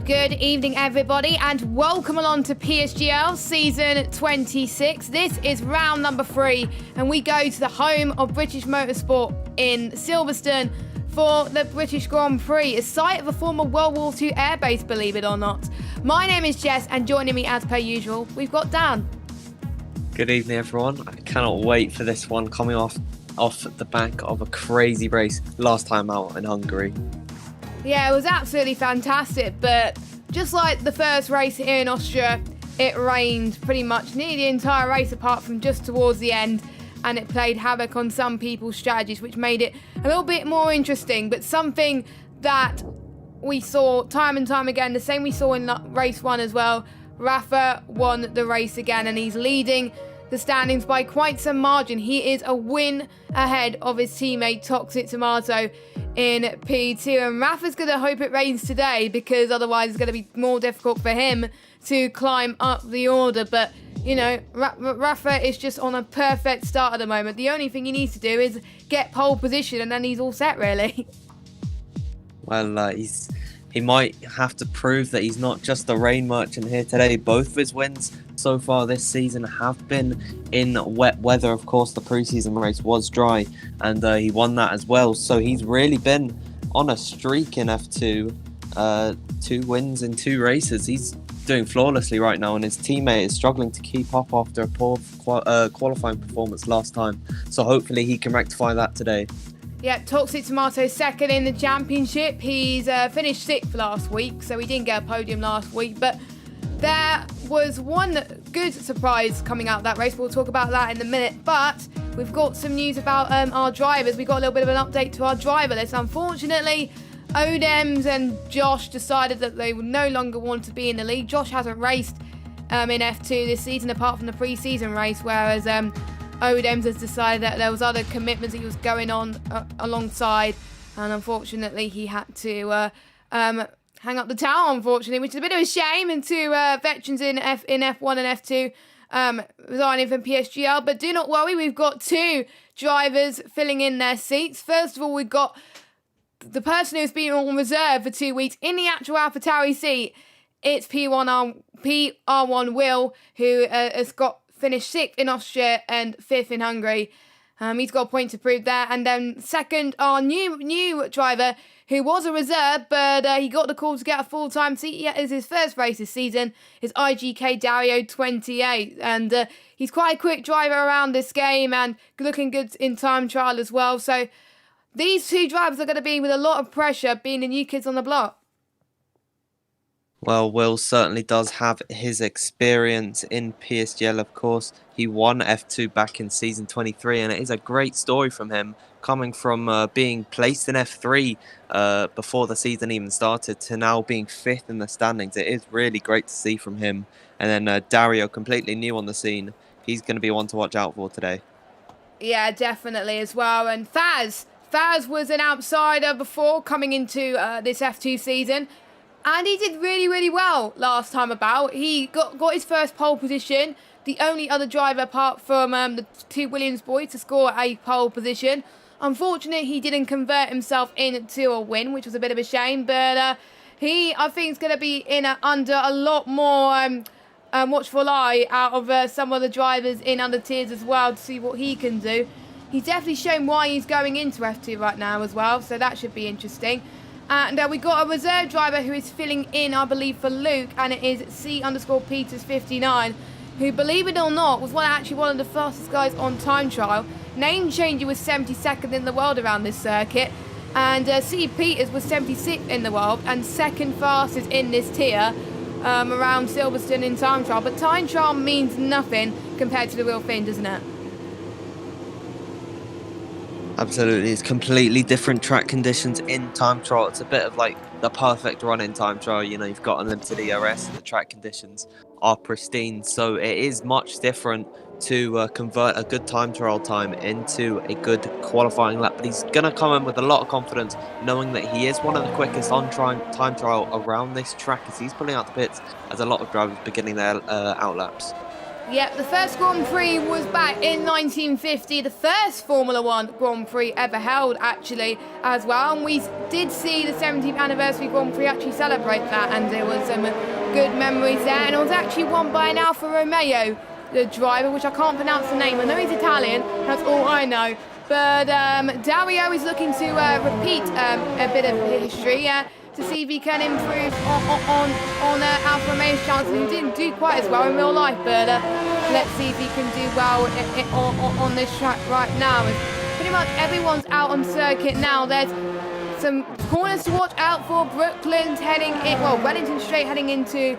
Good evening, everybody, and welcome along to PSGL Season 26. This is round number 3, and we go to the home of British Motorsport in Silverstone for the British Grand Prix, a site of a former World War II airbase, believe it or not. My name is Jess, and joining me as per usual, we've got Dan. Good evening, everyone. I cannot wait for this one, coming off the back of a crazy race last time out in Hungary. Yeah, it was absolutely fantastic, but just like the first race here in Austria, it rained pretty much nearly the entire race apart from just towards the end, and it played havoc on some people's strategies, which made it a little bit more interesting. But something that we saw time and time again, the same we saw in race 1 as well, Rafa won the race again, and he's leading the standings by quite some margin. He is a win ahead of his teammate Toxic Tomato in P2, and Rafa's going to hope it rains today, because otherwise it's going to be more difficult for him to climb up the order. But you know, Rafa is just on a perfect start at the moment. The only thing he needs to do is get pole position, and then he's all set, really. Well, he might have to prove that he's not just a rain merchant here today. Both of his wins so far this season have been in wet weather. Of course, the pre-season race was dry, and he won that as well. So he's really been on a streak in F2. 2 wins in 2 races. He's doing flawlessly right now, and his teammate is struggling to keep up after a poor qualifying performance last time. So hopefully he can rectify that today. Yeah, Toxic Tomato second in the championship. He's finished 6th last week, so he didn't get a podium last week. But there was one good surprise coming out of that race. We'll talk about that in a minute. But we've got some news about our drivers. We got a little bit of an update to our driver list. Unfortunately, Odems and Josh decided that they would no longer want to be in the league. Josh hasn't raced in F2 this season, apart from the pre-season race, whereas Odems has decided that there was other commitments that he was going on alongside, and unfortunately he had to hang up the towel, unfortunately, which is a bit of a shame. And 2 veterans in F1 and F2 resigning from PSGL. But do not worry, we've got 2 drivers filling in their seats. First of all, we've got the person who's been on reserve for 2 weeks in the actual AlphaTauri seat. It's PR1 Will, who has finished 6th in Austria and 5th in Hungary. He's got a point to prove there. And then second, our new driver, who was a reserve, but he got the call to get a full-time seat. It is his first race this season, is IGK Dario 28. And he's quite a quick driver around this game and looking good in time trial as well. So these 2 drivers are going to be with a lot of pressure, being the new kids on the block. Well, Will certainly does have his experience in PSGL, of course. He won F2 back in season 23, and it is a great story from him, coming from being placed in F3 before the season even started to now being 5th in the standings. It is really great to see from him. And then Dario, completely new on the scene. He's going to be one to watch out for today. Yeah, definitely as well. And Faz was an outsider before coming into this F2 season. And he did really, really well last time about. He got his first pole position, the only other driver apart from the 2 Williams boys to score a pole position. Unfortunately, he didn't convert himself into a win, which was a bit of a shame. But I think is going to be under a lot more watchful eye out of some of the drivers in other tiers as well, to see what he can do. He's definitely shown why he's going into F2 right now as well, so that should be interesting. And we got a reserve driver who is filling in, I believe, for Luke, and it is C_Peters59, who, believe it or not, was actually one of the fastest guys on time trial. Name changer was 72nd in the world around this circuit, and C. Peters was 76th in the world and 2nd fastest in this tier around Silverstone in time trial. But time trial means nothing compared to the real thing, doesn't it? Absolutely, it's completely different track conditions in time trial. It's a bit of like the perfect run in time trial. You know, you've got unlimited ERS, the track conditions are pristine, so it is much different to convert a good time trial time into a good qualifying lap. But he's going to come in with a lot of confidence, knowing that he is one of the quickest on time trial around this track, as he's pulling out the pits as a lot of drivers beginning their out laps. Yep, the first Grand Prix was back in 1950, the first Formula One Grand Prix ever held, actually, as well. And we did see the 70th anniversary Grand Prix actually celebrate that, and there was some good memories there. And it was actually won by an Alfa Romeo, the driver, which I can't pronounce the name. I know he's Italian, that's all I know. But Dario is looking to repeat a bit of history to see if he can improve on Alfa Romeo's chances. He didn't do quite as well in real life, but let's see if he can do well on this track right now. Pretty much everyone's out on circuit now. There's some corners to watch out for. Brooklands heading in, well, Wellington Straight heading into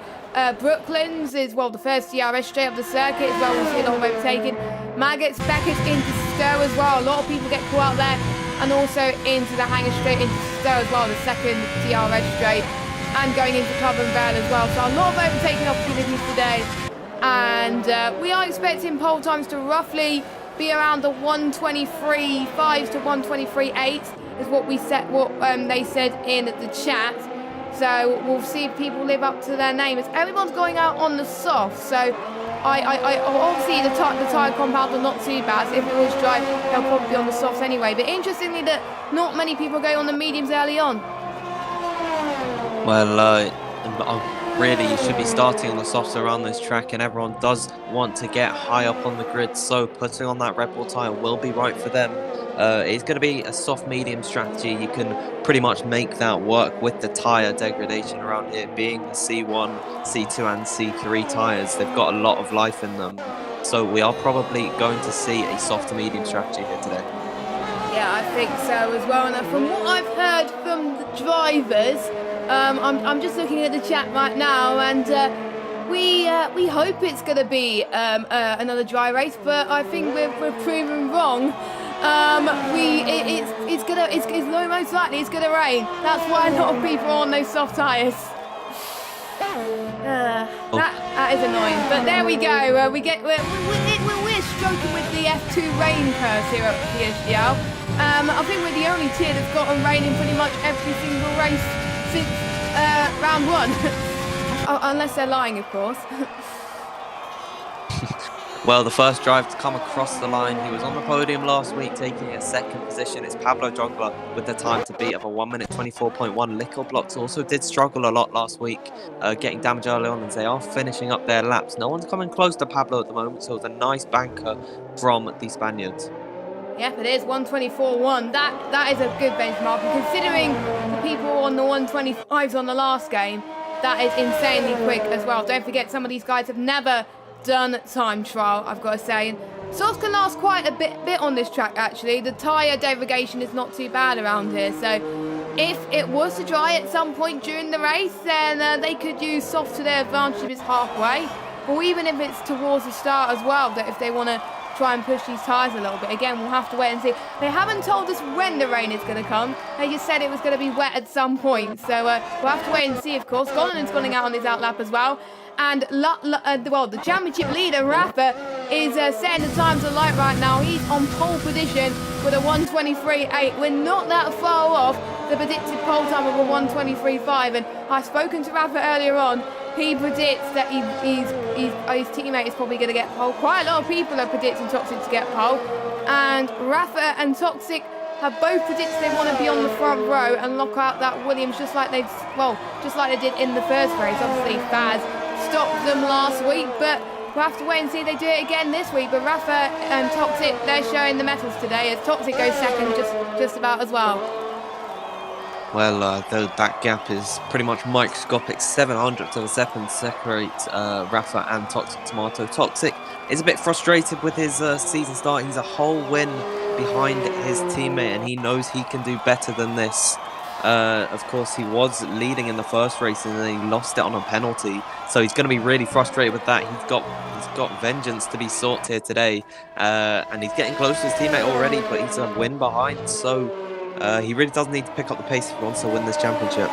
Brooklands is, well, the first DRS straight of the circuit as well. We'll see a lot of overtaking. Maggots, Beckett's into Stowe as well. A lot of people get caught out there. And also into the hanger straight into Stowe as well, the second DRS straight. And going into Clubland Vale as well. So a lot of overtaking opportunities today. And we are expecting pole times to roughly be around the 1:23.5 to 1:23.8 is what we set, they said in the chat. So we'll see if people live up to their name. As everyone's going out on the soft, so I obviously the tyre compounds are not too bad. So if it was dry, they'll probably be on the softs anyway. But interestingly, that not many people go on the mediums early on. Well, really, you should be starting on the softs around this track, and everyone does want to get high up on the grid. So putting on that Red Bull tyre will be right for them. It's going to be a soft medium strategy. You can pretty much make that work with the tyre degradation around here being the C1, C2 and C3 tyres. They've got a lot of life in them. So we are probably going to see a soft to medium strategy here today. Yeah, I think so as well. And from what I've heard from the drivers, I'm just looking at the chat right now, and we hope it's going to be another dry race, but I think we're proven wrong. It's most likely it's gonna rain. That's why a lot of people are on those soft tyres. That is annoying, but there we go. We're stroking with the F2 rain curse here at PSGL. I think we're the only tier that's gotten rain in pretty much every single race since round one, unless they're lying, of course. Well, the first drive to come across the line, he was on the podium last week taking a second position. It's Pablo Jogler with the time to beat of a 1:24.1. Lickle Blocks also did struggle a lot last week, getting damage early on, and they are finishing up their laps. No one's coming close to Pablo at the moment, so it's a nice banker from the Spaniards. Yep, it is 1:24.1. That is a good benchmark, and considering the people on the 1:25s on the last game, that is insanely quick as well. Don't forget, some of these guys have never done time trial, I've got to say. And softs can last quite a bit on this track, actually. The tyre degradation is not too bad around here, so if it was to dry at some point during the race, then they could use soft to their advantage if it's halfway, or even if it's towards the start as well, that if they want to try and push these tyres a little bit. Again, we'll have to wait and see. They haven't told us when the rain is going to come. They just said it was going to be wet at some point, so we'll have to wait and see, of course. Golden's going out on his outlap as well. And, the championship leader, Rafa, is setting the times of light right now. He's on pole position with a 1:23.8. We're not that far off the predicted pole time of a 1:23.5. And I've spoken to Rafa earlier on. He predicts that his teammate is probably going to get pole. Quite a lot of people are predicting Toxic to get pole. And Rafa and Toxic have both predicted they want to be on the front row and lock out that Williams just like they did in the first race. Obviously, Faz stopped them last week, but we'll have to wait and see if they do it again this week. But Rafa and Toxic, they're showing the metals today, as Toxic goes second just about as well. Well, that gap is pretty much microscopic. 700ths of a second separate Rafa and Toxic Tomato. Toxic is a bit frustrated with his season start. He's a whole win behind his teammate, and he knows he can do better than this. Of course, he was leading in the first race, and then he lost it on a penalty. So he's going to be really frustrated with that. He's got vengeance to be sought here today, and he's getting close to his teammate already, but he's a win behind. So he really does need to pick up the pace if he wants to win this championship.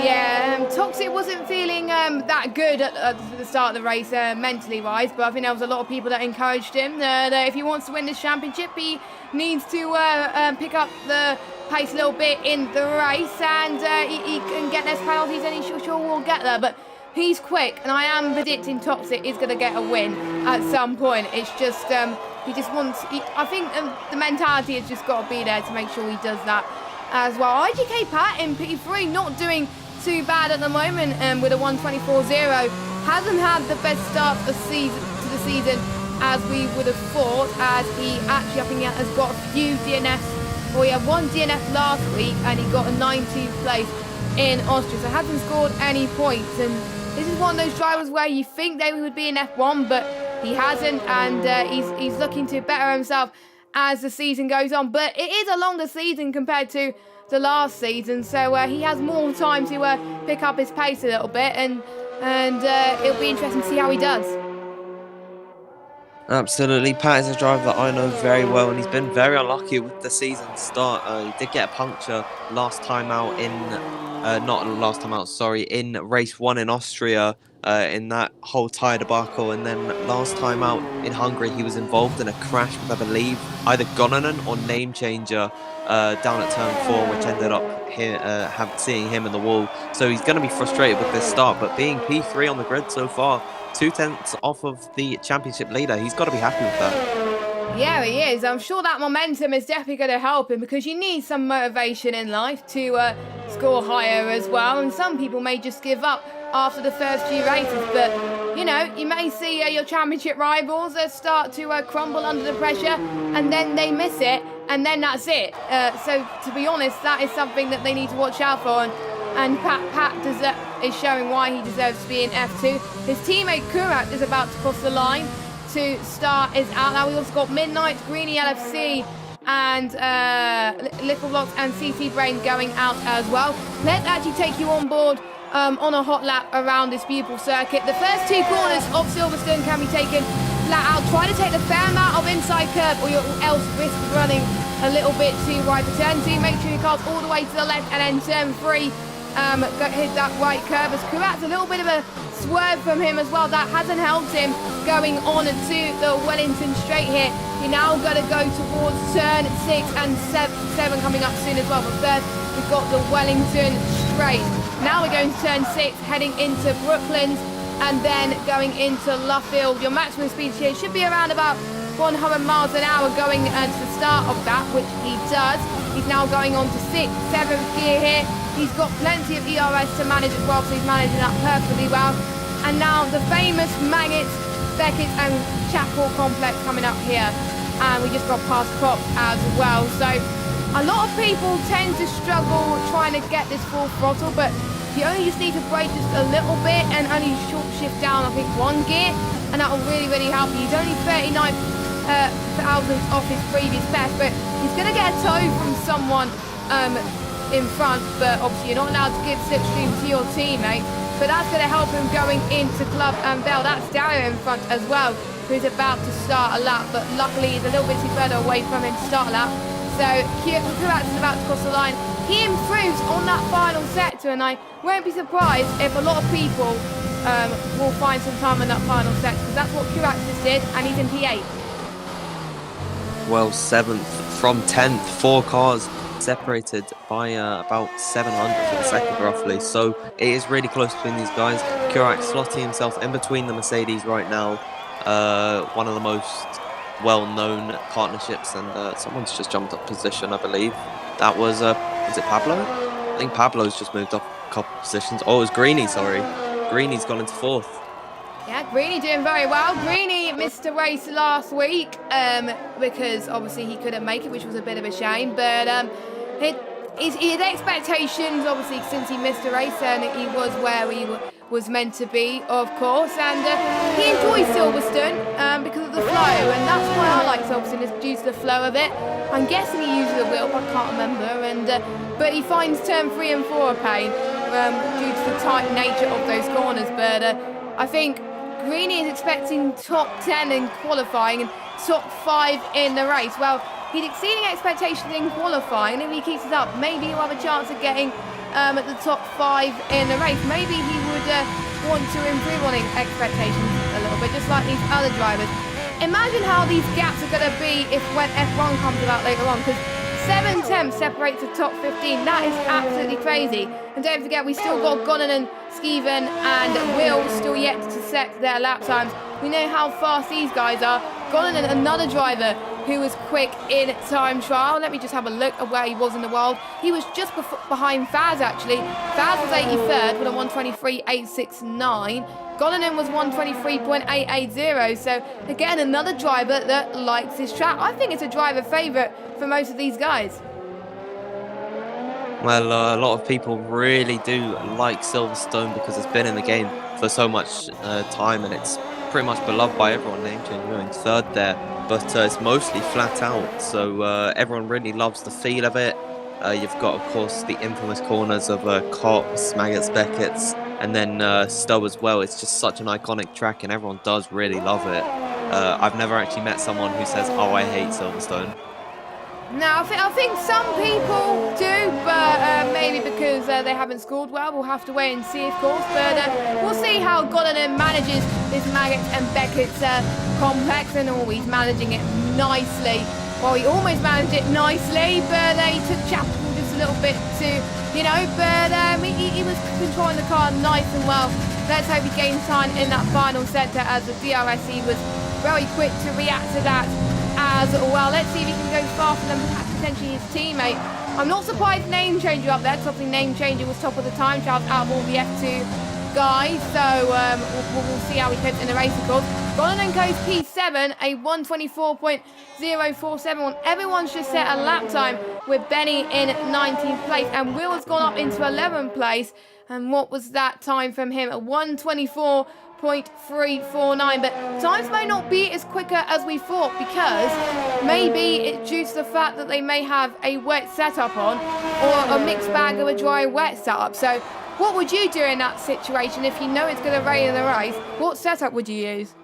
Yeah, Toxic wasn't feeling that good at the start of the race, mentally wise, but I think there was a lot of people that encouraged him that if he wants to win this championship, he needs to pick up the pace a little bit in the race, and he can get less penalties, and he sure will get there. But he's quick, and I am predicting Toxic is going to get a win at some point. It's just, he just wants, I think the mentality has just got to be there to make sure he does that as well. IGK Pat in P3 not doing too bad at the moment with a 124.0. Hasn't had the best start to the season as we would have thought, as he actually, I think he has got a few DNFs. Well, he had one DNF last week and he got a 19th place in Austria, so hasn't scored any points. And this is one of those drivers where you think they would be in F1, but he hasn't, and he's looking to better himself as the season goes on. But it is a longer season compared to the last season, so he has more time to pick up his pace a little bit, and it'll be interesting to see how he does. Absolutely. Pat is a driver that I know very well, and he's been very unlucky with the season start. He did get a puncture last time out in, in race 1 in Austria, in that whole tyre debacle, and then last time out in Hungary he was involved in a crash with, I believe, either Gonanen or Name Changer down at turn 4, which ended up seeing him in the wall. So he's going to be frustrated with this start, but being P3 on the grid so far, 2/10 off of the championship leader, he's got to be happy with that. Yeah, he is. I'm sure that momentum is definitely going to help him, because you need some motivation in life to score higher as well. And some people may just give up after the first few races, but you know, you may see your championship rivals start to crumble under the pressure, and then they miss it, and then that's it. So to be honest, that is something that they need to watch out for. And Pat is showing why he deserves to be in F2. His teammate Kurat is about to cross the line to start his out. Now we also got Midnight, Greeny LFC, and Little Blocks and CC Brain going out as well. Let's actually take you on board on a hot lap around this beautiful circuit. The first 2 corners of Silverstone can be taken flat out. Try to take the fair amount of inside curb, or you'll else risk running a little bit too wide for turn 2. Make sure your car's all the way to the left, and then turn 3. Hit that right curve, as Kurat's a little bit of a swerve from him as well. That hasn't helped him going on to the Wellington straight here. You're now going to go towards turn 6 and 7 coming up soon as well. But first, we've got the Wellington straight. Now we're going to turn 6, heading into Brooklands, and then going into Luffield. Your maximum speed here should be around about 100 miles an hour going to the start of that, which he does. He's now going on to 6th, 7th gear here. He's got plenty of ERS to manage as well, so he's managing that perfectly well. And now the famous Maggots, Beckett and Chapel complex coming up here. And we just got past Prop as well. So a lot of people tend to struggle trying to get this full throttle, but you only just need to brake just a little bit and only short shift down, I think, 1 gear, and that will really, really help you. He's only 39 thousandths off his previous best, but he's going to get a tow from someone in front, but obviously you're not allowed to give slipstream to your teammate, but that's going to help him going into Club and Bell. That's Dario in front as well, who's about to start a lap, but luckily he's a little bit too further away from him to start a lap. So Kurat is about to cross the line. He improves on that final sector, and I won't be surprised if a lot of people will find some time in that final sector, because that's what Kurat just did, and he's in P8. Well, 7th from 10th, 4 cars separated by about 700 for the second roughly, so it is really close between these guys. Kurat slotting himself in between the Mercedes right now, one of the most well-known partnerships, and someone's just jumped up position, I believe. That was is it Pablo? I think Pablo's just moved up a couple positions. Oh, it was Greeny, sorry. Greeny's gone into 4th. Yeah, Greeny doing very well. Greeny missed a race last week because obviously he couldn't make it, which was a bit of a shame. But his expectations, obviously, since he missed a race, and he was where he was meant to be, of course. And he enjoys Silverstone because of the flow, and that's why I like Silverstone, is due to the flow of it. I'm guessing he uses a wheel, but I can't remember. And but he finds turn 3 and 4 a pain due to the tight nature of those corners. But I think Greeny is expecting top 10 in qualifying and top 5 in the race. Well, he's exceeding expectations in qualifying, and if he keeps it up, maybe he'll have a chance of getting at the top 5 in the race. Maybe he would want to improve on expectations a little bit, just like these other drivers. Imagine how these gaps are going to be if when F1 comes about later on, because 7 tenths separates the top 15. That is absolutely crazy. And don't forget, we still got Gonanen, Skeven and Will still yet to set their lap times. We know how fast these guys are. Gonanen, another driver who was quick in time trial. Let me just have a look at where he was in the world. He was just behind Faz, actually. Faz was 83rd with a 123.869. Gonanen was 123.880. So, again, another driver that likes this track. I think it's a driver favourite for most of these guys. Well, a lot of people really do like Silverstone because it's been in the game for so much time, and it's pretty much beloved by everyone. Name change going third there, but it's mostly flat out, so everyone really loves the feel of it. You've got, of course, the infamous corners of Cox, Maggots, Beckett's, and then Stowe as well. It's just such an iconic track, and everyone does really love it. I've never actually met someone who says, "Oh, I hate Silverstone." No, I think some people do, but maybe because they haven't scored well. We'll have to wait and see, of course. But we'll see how Gonanen manages this Maggots and Beckett's complex, and he's managing it nicely. Well, he almost managed it nicely, but he took Chapel just a little bit too, but he was controlling the car nice and well. Let's hope he gains time in that final sector, as the DRSE was very quick to react to that as well. Let's see if he can go faster than perhaps potentially his teammate. I'm not surprised Name Changer up there, because obviously Name Changer was top of the time trials out of all the F2 guys, so we'll see how he copes in the race, of course. Gonanen goes P7, a 124.047. Everyone's just set a lap time with Benny in 19th place, and Will has gone up into 11th place. And what was that time from him? A 124.349, but times may not be as quicker as we thought, because maybe it's due to the fact that they may have a wet setup on, or a mixed bag of a dry wet setup. So what would you do in that situation if you know it's going to rain in the race? What setup would you use?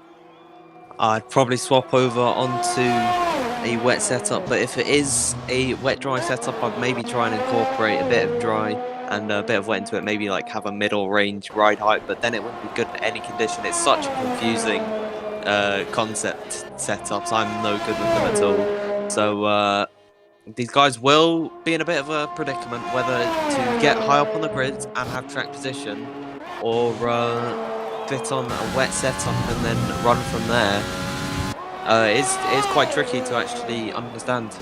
I'd probably swap over onto a wet setup, but if it is a wet dry setup, I'd maybe try and incorporate a bit of dry and a bit of wet into it, maybe like have a middle range ride height, but then it wouldn't be good in any condition. It's such a confusing concept setups. I'm no good with them at all. So these guys will be in a bit of a predicament whether to get high up on the grid and have track position, or fit on a wet setup and then run from there. It's quite tricky to actually understand.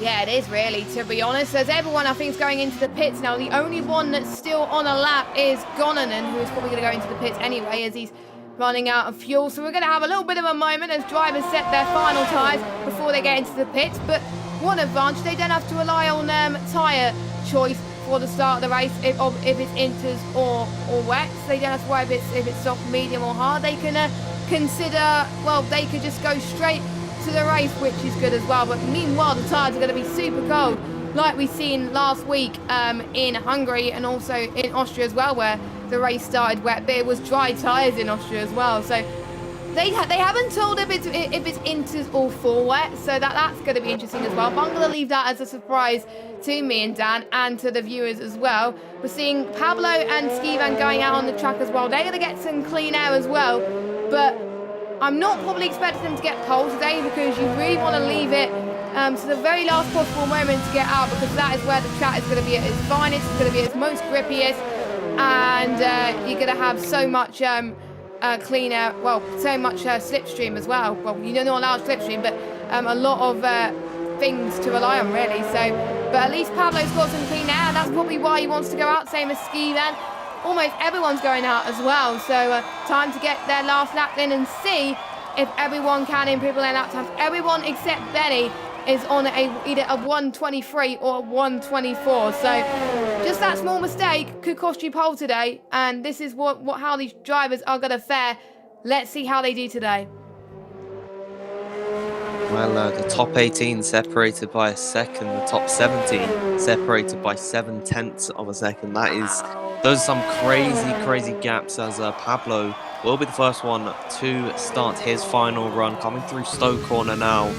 Yeah, it is really, to be honest. As everyone, I think, is going into the pits now. The only one that's still on a lap is Gonanen, who is probably going to go into the pits anyway, as he's running out of fuel. So we're going to have a little bit of a moment as drivers set their final tyres before they get into the pits. But one advantage, they don't have to rely on tyre choice for the start of the race if it's inters or wets. They don't have to worry if it's soft, medium or hard. They can consider, well, they could just go straight to the race, which is good as well. But meanwhile, the tyres are going to be super cold, like we've seen last week in Hungary and also in Austria as well, where the race started wet, but it was dry tyres in Austria as well. So they haven't told if it's inters or full wet, so that's going to be interesting as well. But I'm going to leave that as a surprise to me and Dan and to the viewers as well. We're seeing Pablo and Skevan going out on the track as well. They're going to get some clean air as well, but I'm not probably expecting them to get pole today, because you really want to leave it to the very last possible moment to get out, because that is where the track is going to be at its finest, it's going to be its most grippiest, and you're going to have so much clean air, well, so much slipstream as well. Well, you're not allowed slipstream, but a lot of things to rely on, really. So, but at least Pablo's got some clean air, and that's probably why he wants to go out, same as Skevan. Almost everyone's going out as well, so time to get their last lap in and see if everyone can improve their lap times. Everyone except Benny is on either a 123 or a 124, so just that small mistake could cost you pole today, and this is how these drivers are going to fare. Let's see how they do today. Well, the top 18 separated by a second, the top 17 separated by 7 tenths of a second. Those are some crazy gaps, as Pablo will be the first one to start his final run, coming through Stowe corner now.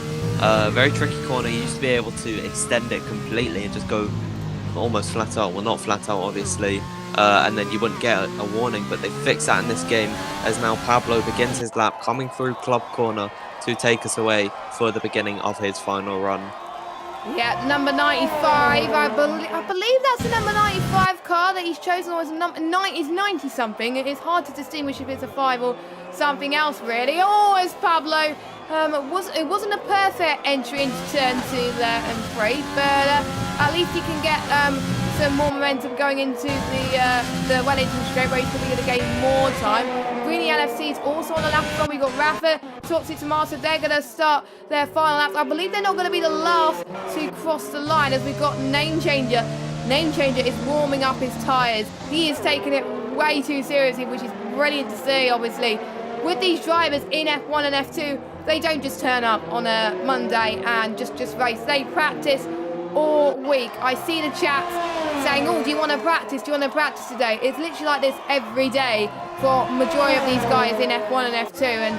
Very tricky corner. He used to be able to extend it completely and just go almost flat out. Well, not flat out, obviously, and then you wouldn't get a warning, but they fixed that in this game, as now Pablo begins his lap coming through club corner to take us away for the beginning of his final run. Yeah, number 95. I believe that's the number 95 car that he's chosen, or is number 90 something. It's hard to distinguish if it's a 5 or something else, really. Oh, it's Pablo. It wasn't a perfect entry into turn 2 there and 3, but at least he can get some more momentum going into the Wellington straight, where he's probably going to gain more time. Greeny LFC is also on the lap as well. We've got Rafa, Toxic Tomato. They're going to start their final laps. I believe they're not going to be the last to cross the line, as we've got Name Changer. Name Changer is warming up his tyres. He is taking it way too seriously, which is brilliant to see, obviously. With these drivers in F1 and F2, they don't just turn up on a Monday and just race. They practice all week. I see the chats saying, oh, do you want to practice? Do you want to practice today? It's literally like this every day for majority of these guys in F1 and F2. And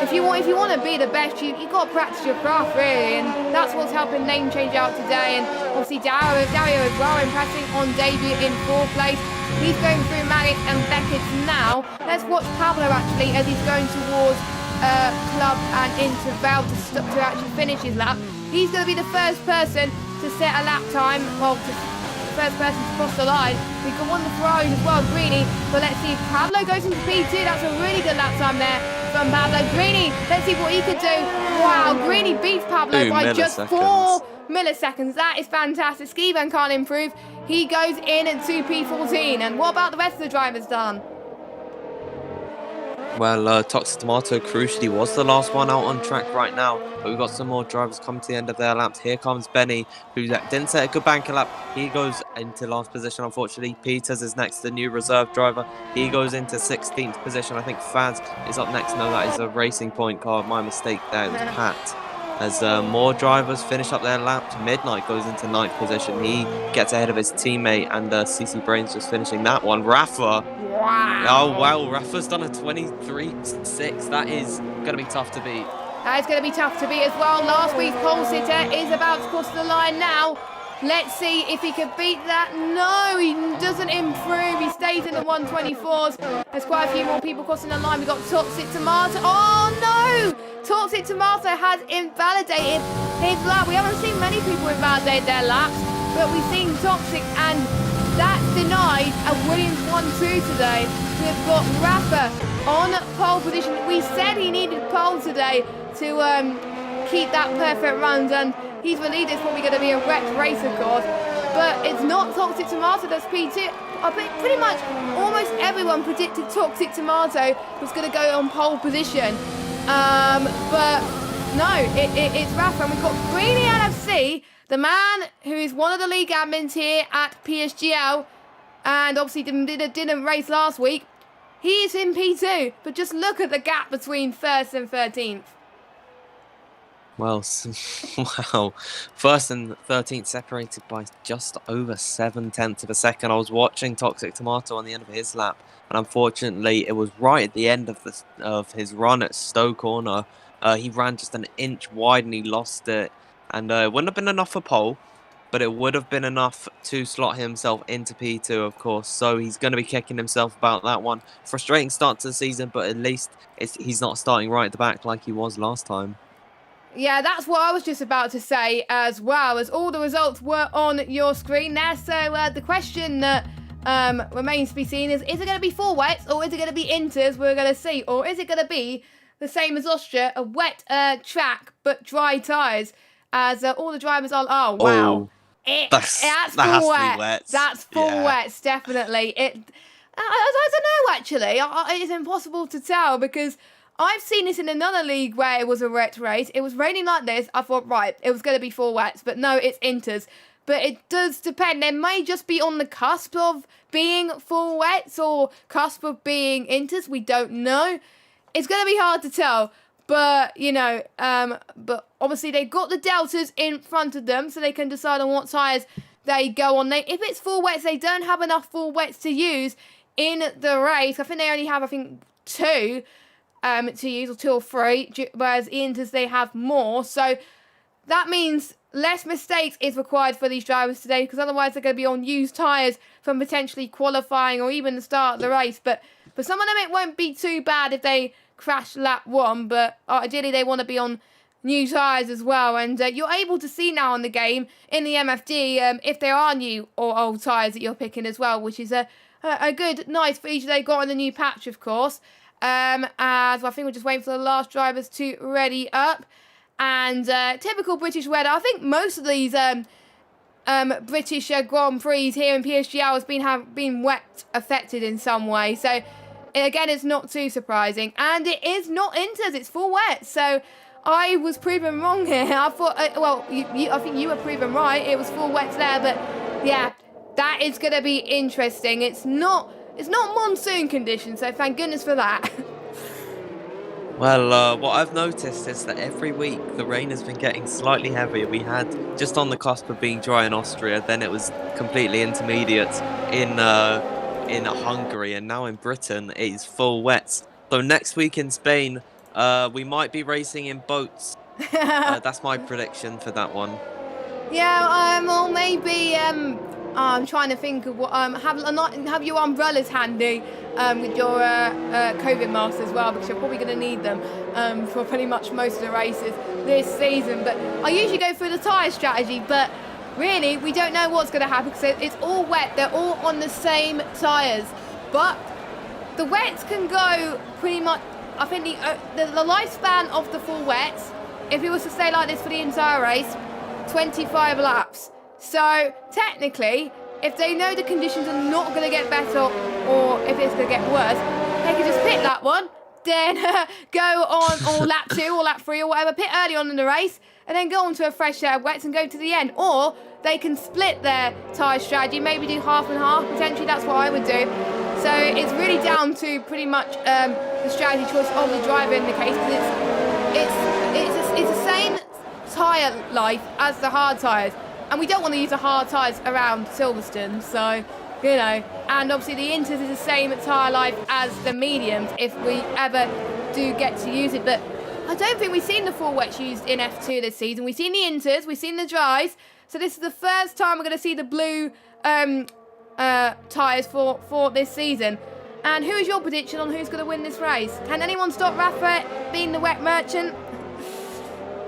if you want to be the best, you've got to practice your craft, really. And that's what's helping Name Change out today. And obviously Dario as well, impressing on debut in 4th place. He's going through Magic and Beckett now. Let's watch Pablo actually as he's going towards Club and Interval to actually finish his lap. He's going to be the first person to set a lap time, well, the first person to cross the line. We've got one of the Ferraris as well, Greeny. But let's see if Pablo goes into P2. That's a really good lap time there from Pablo. Greeny, let's see what he could do. Wow, Greeny beats Pablo by just 4 milliseconds. That is fantastic. Skivan can't improve. He goes in at 2P14. And what about the rest of the drivers, Dan? Well, Toxic Tomato crucially was the last one out on track right now, but we've got some more drivers coming to the end of their laps. Here comes Benny, who didn't set a good banker lap. He goes into last position, unfortunately. Peters is next, the new reserve driver. He goes into 16th position. I think Faz is up next. No, that is a Racing Point car. My mistake there. It was Pat. As more drivers finish up their laps, Midnight goes into 9th position. He gets ahead of his teammate, and CC Brains just finishing that one. Rafa. Wow. Oh, wow. Rafa's done a 23.6. That is going to be tough to beat. That is going to be tough to beat as well. Last week's pole sitter is about to cross the line now. Let's see if he can beat that. No, he doesn't improve. He stays in the 124s. There's quite a few more people crossing the line. We've got Toxic Tomato. Oh, no! Toxic Tomato has invalidated his lap. We haven't seen many people invalidate their laps, but we've seen Toxic, and that's denied a Williams 1-2 today. We've got Rafa on pole position. We said he needed pole today to keep that perfect runs, and he's believed it's probably going to be a wrecked race, of course. But it's not Toxic Tomato that's P2. I think pretty much almost everyone predicted Toxic Tomato was going to go on pole position. But no, it's Rafa. And we've got Greeny LFC, the man who is one of the league admins here at PSGL, and obviously didn't race last week. He's in P2, but just look at the gap between 1st and 13th. Well, wow. 1st and 13th separated by just over 0.7 of a second. I was watching Toxic Tomato on the end of his lap, and unfortunately, it was right at the end of his run at Stowe Corner. He ran just an inch wide and he lost it. And it wouldn't have been enough for pole, but it would have been enough to slot himself into P2, of course. So he's going to be kicking himself about that one. Frustrating start to the season, but at least he's not starting right at the back like he was last time. Yeah, that's what I was just about to say as well, as all the results were on your screen there. So the question that remains to be seen is it going to be 4 wets or is it going to be inters? We're going to see. Or is it going to be the same as Austria, a wet track but dry tyres, as all the drivers are... Oh, wow. Oh, That's full wets. That's full wets, definitely. I don't know, actually. It's impossible to tell because I've seen this in another league where it was a wet race. It was raining like this. I thought, right, it was going to be 4 wets, but no, it's inters. But it does depend. They may just be on the cusp of being 4 wets or cusp of being inters. We don't know. It's going to be hard to tell. But, you know, but obviously they've got the deltas in front of them so they can decide on what tyres they go on. If it's 4 wets, they don't have enough 4 wets to use in the race. I think they only have, 2 to use, or 2 or 3, whereas inters they have more. So that means less mistakes is required for these drivers today, because otherwise they're going to be on used tyres from potentially qualifying or even the start of the race. But for some of them it won't be too bad if they crash lap 1, but ideally they want to be on new tyres as well, and you're able to see now in the game, in the MFD, if there are new or old tyres that you're picking as well, which is a good, nice feature they got on the new patch, of course. As well, I think we're just waiting for the last drivers to ready up. And typical British weather. I think most of these British Grand Prix here in PSGL has been wet affected in some way. So again, it's not too surprising, and it is not inters. It's full wet. So I was proven wrong here. I thought, I think you were proven right. It was full wet there, but yeah, that is going to be interesting. It's not monsoon conditions, so thank goodness for that. Well, what I've noticed is that every week the rain has been getting slightly heavier. We had just on the cusp of being dry in Austria, then it was completely intermediate in Hungary, and now in Britain it is full wet. So next week in Spain, we might be racing in boats. That's my prediction for that one. Yeah, or maybe I'm trying to think of what have your umbrellas handy with your COVID masks as well, because you're probably going to need them for pretty much most of the races this season. But I usually go through the tyre strategy, but really we don't know what's going to happen because it's all wet. They're all on the same tyres, but the wets can go pretty much. I think the lifespan of the full wets, if it was to stay like this for the entire race, 25 laps. So technically, if they know the conditions are not going to get better or if it's going to get worse, they can just pit that one, then go on or lap 2 or lap 3 or whatever, pit early on in the race, and then go on to a fresh set of wets and go to the end. Or they can split their tyre strategy, maybe do half and half. Potentially, that's what I would do. So it's really down to pretty much the strategy choice of the driver in the case, because it's the same tyre life as the hard tyres. And we don't want to use the hard tyres around Silverstone, so, you know. And obviously the inters is the same tyre life as the mediums if we ever do get to use it. But I don't think we've seen the full wets used in F2 this season. We've seen the inters, we've seen the dries. So this is the first time we're going to see the blue tyres for this season. And who is your prediction on who's going to win this race? Can anyone stop Rafa being the wet merchant?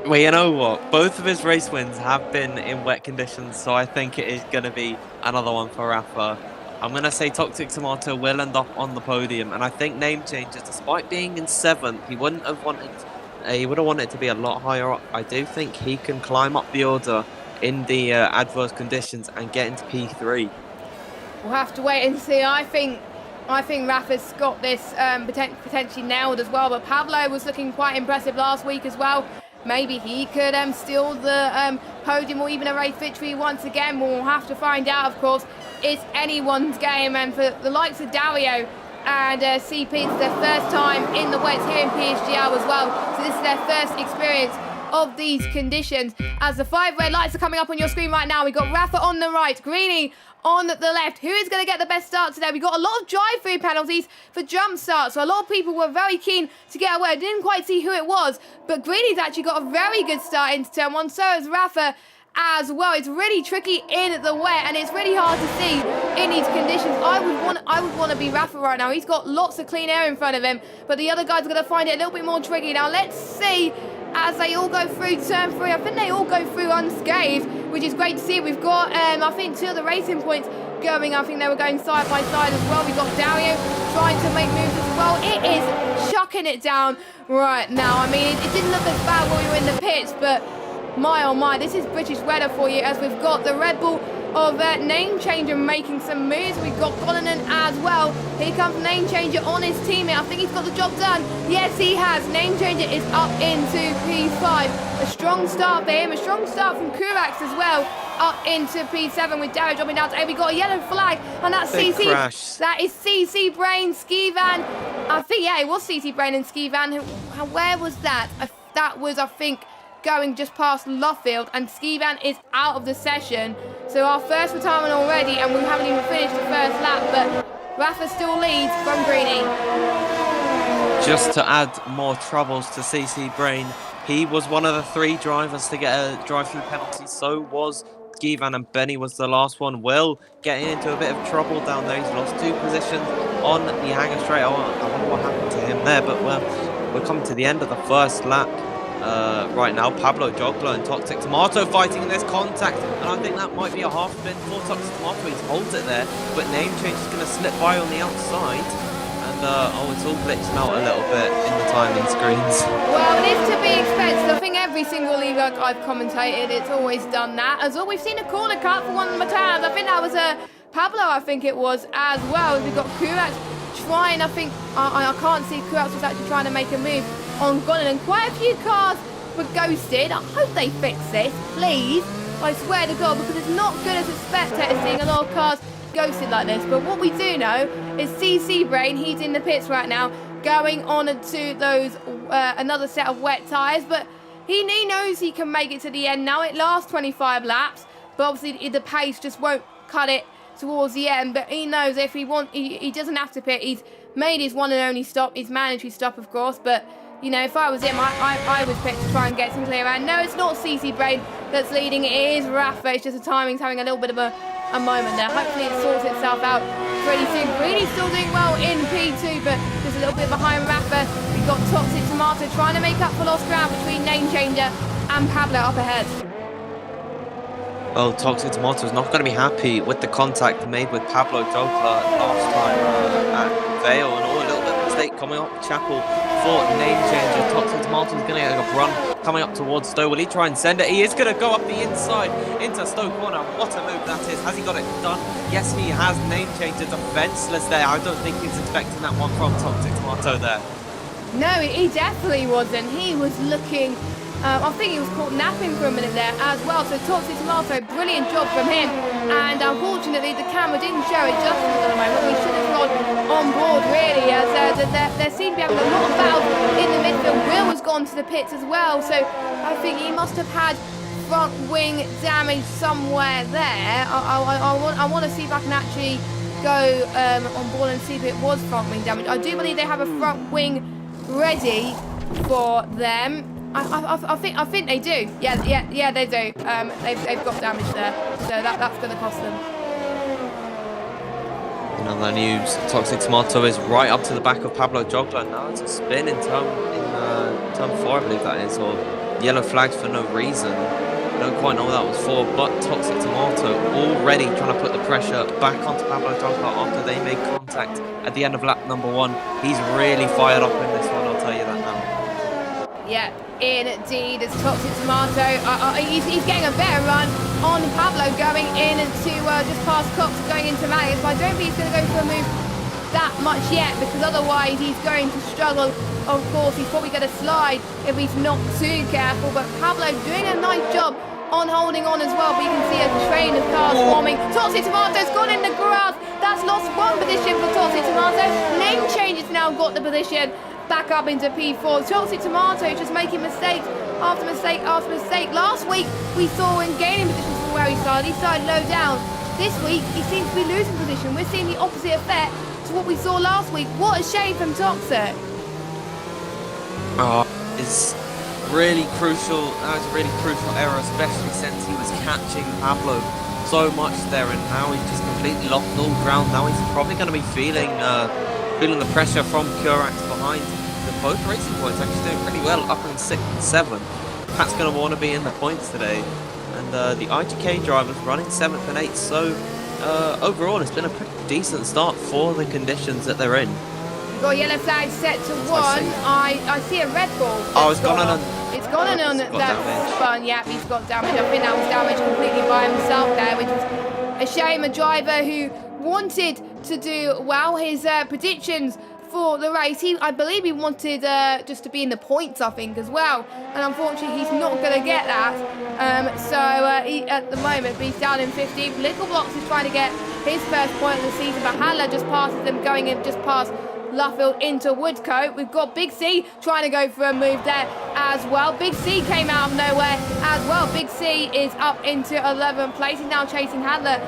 Well, you know what? Both of his race wins have been in wet conditions, so I think it is going to be another one for Rafa. I'm going to say Toxic Tomato will end up on the podium, and I think Name Changer, despite being in 7th, he would have wanted it to be a lot higher up. I do think he can climb up the order in the adverse conditions and get into P3. We'll have to wait and see. I think Rafa's got this potentially nailed as well, but Pablo was looking quite impressive last week as well. Maybe he could steal the podium or even a race victory once again. We'll have to find out, of course. It's anyone's game, and for the likes of Dario and CP, it's their first time in the wets here in PSGL as well. So this is their first experience of these conditions. As the 5 red lights are coming up on your screen right now, we've got Rafa on the right, Greeny on the left. Who is going to get the best start today? We got a lot of drive-through penalties for jump starts, so a lot of people were very keen to get away. I didn't quite see who it was, but Greeny's actually got a very good start into turn 1. So has Rafa as well. It's really tricky in the wet, and it's really hard to see in these conditions. I would want to be Rafa right now. He's got lots of clean air in front of him, but the other guys are going to find it a little bit more tricky. Now let's see as they all go through turn 3. I think they all go through unscathed, which is great to see. We've got, I think, 2 of the racing points going. I think they were going side by side as well. We've got Dario trying to make moves as well. It is chucking it down right now. I mean, it didn't look as bad when we were in the pits, but my oh my, this is British weather for you, as we've got the Red Bull of Name Changer making some moves. We've got Conanan as well. Here comes Name Changer on his teammate. I think he's got the job done. Yes, he has. Name Changer is up into P5. A strong start for him. A strong start from Kurax as well. Up into P7 with Dario dropping down to 8. We got a yellow flag, and that's CC. Crash. That is CC Brain, Skivan. I think, yeah, it was CC Brain and Skivan. Where was that? That was, I think, going just past Luffield, and Skivan is out of the session. So our first retirement already, and we haven't even finished the first lap, but Rafa still leads from Greeny. Just to add more troubles to CC Brain, he was one of the 3 drivers to get a drive-through penalty. So was Skivan, and Benny was the last one. Will getting into a bit of trouble down there. He's lost 2 positions on the hanger straight. I wonder what happened to him there, but we're coming to the end of the first lap. right now. Pablo Jogler and Toxic Tomato fighting in this contact, and I think that might be a half spin for Toxic Tomato. He holds it there, but Name Change is going to slip by on the outside. And oh, it's all glitching out a little bit in the timing screens. Well, it is to be expected. I think every single league I've commentated, it's always done that. As well, we've seen a corner cut for one of the Matans. I think that was Pablo, I think it was, as well. We've got Kurats trying, I think, I can't see Kurats was actually trying to make a move on Gonan. And quite a few cars were ghosted. I hope they fix this, please. I swear to God, because it's not good as a spectator seeing a lot of cars ghosted like this. But what we do know is CC Brain, he's in the pits right now, going on to those another set of wet tyres, but he knows he can make it to the end now. It lasts 25 laps, but obviously the pace just won't cut it towards the end. But he knows if he doesn't have to pit. He's made his one and only stop, his mandatory stop, of course. But you know, if I was him, I would pick to try and get some clear around. No, it's not CC Brain that's leading. It is Rafa. It's just the timing's having a little bit of a moment there. Hopefully it sorts itself out pretty soon. Really still doing well in P2, but just a little bit behind Rafa. We've got Toxic Tomato trying to make up for lost ground between Name Changer and Pablo up ahead. Well, Toxic Tomato is not going to be happy with the contact made with Pablo Jogler last time at Vale, and all a little bit of a mistake coming up Chapel for Name Changer. Toxic Tomato is going to get a run coming up towards Stowe. Will he try and send it? He is going to go up the inside into Stowe corner. What a move that is. Has he got it done? Yes, he has. Name Changer defenseless there. I don't think he's expecting that one from Toxic Tomato there. No, he definitely wasn't. He was looking... I think he was caught napping for a minute there as well. So Toxic Tomato, brilliant job from him. And unfortunately, the camera didn't show it just at the moment. We should have gone on board, really, as there seemed to be having a lot of battles in the midfield. Will has gone to the pits as well. So I think he must have had front wing damage somewhere there. I want to see if I can actually go on board and see if it was front wing damage. I do believe they have a front wing ready for them. I think they do. Yeah, they do. They've got damage there, so that's going to cost them. In other news, Toxic Tomato is right up to the back of Pablo Jogler. Now it's a spin in turn 4, I believe that is, or yellow flags for no reason. I don't quite know what that was for, but Toxic Tomato already trying to put the pressure back onto Pablo Jogler after they made contact at the end of lap number 1. He's really fired up in this one, I'll tell you that now. Yeah, indeed, it's Toxic Tomato. He's getting a better run on Pablo going in to just past Cox, going into Marius. But I don't think he's going to go for a move that much yet, because otherwise he's going to struggle. Of course, he's probably going to slide if he's not too careful. But Pablo doing a nice job on holding on as well. But you can see a train of cars forming. Toxic Tomato's gone in the grass. That's lost one position for Toxic Tomato. Name Change has now got the position back up into P4. Toxic Tomato just making mistake after mistake after mistake. Last week we saw him gaining positions from where he started low down. This week he seems to be losing position. We're seeing the opposite effect to what we saw last week. What a shame from Toxic. Oh, it's really crucial. That was a really crucial error, especially since he was catching Pablo so much there, and now he's just completely lost all ground. Now he's probably going to be feeling the pressure from Kurax behind. Both racing points actually doing pretty well, up in 6th and 7th. Pat's going to want to be in the points today, and the IGK drivers running 7th and 8th. So overall, it's been a pretty decent start for the conditions that they're in. We've got yellow flag set to 1. I see a red ball. Oh, it's gone on. It's gone on that spun. Yeah, he's got damage. I think that was damage completely by himself there, which was a shame. A driver who wanted to do well. His predictions for the race, I believe he wanted just to be in the points, I think, as well, and unfortunately he's not going to get that. He, at the moment, he's down in 15th. Little Blocks is trying to get his first point of the season, but Handler just passes them, going in just past Luffield into Woodcote. We've got Big C trying to go for a move there as well. Big C came out of nowhere as well. Big C is up into 11th place. He's now chasing Handler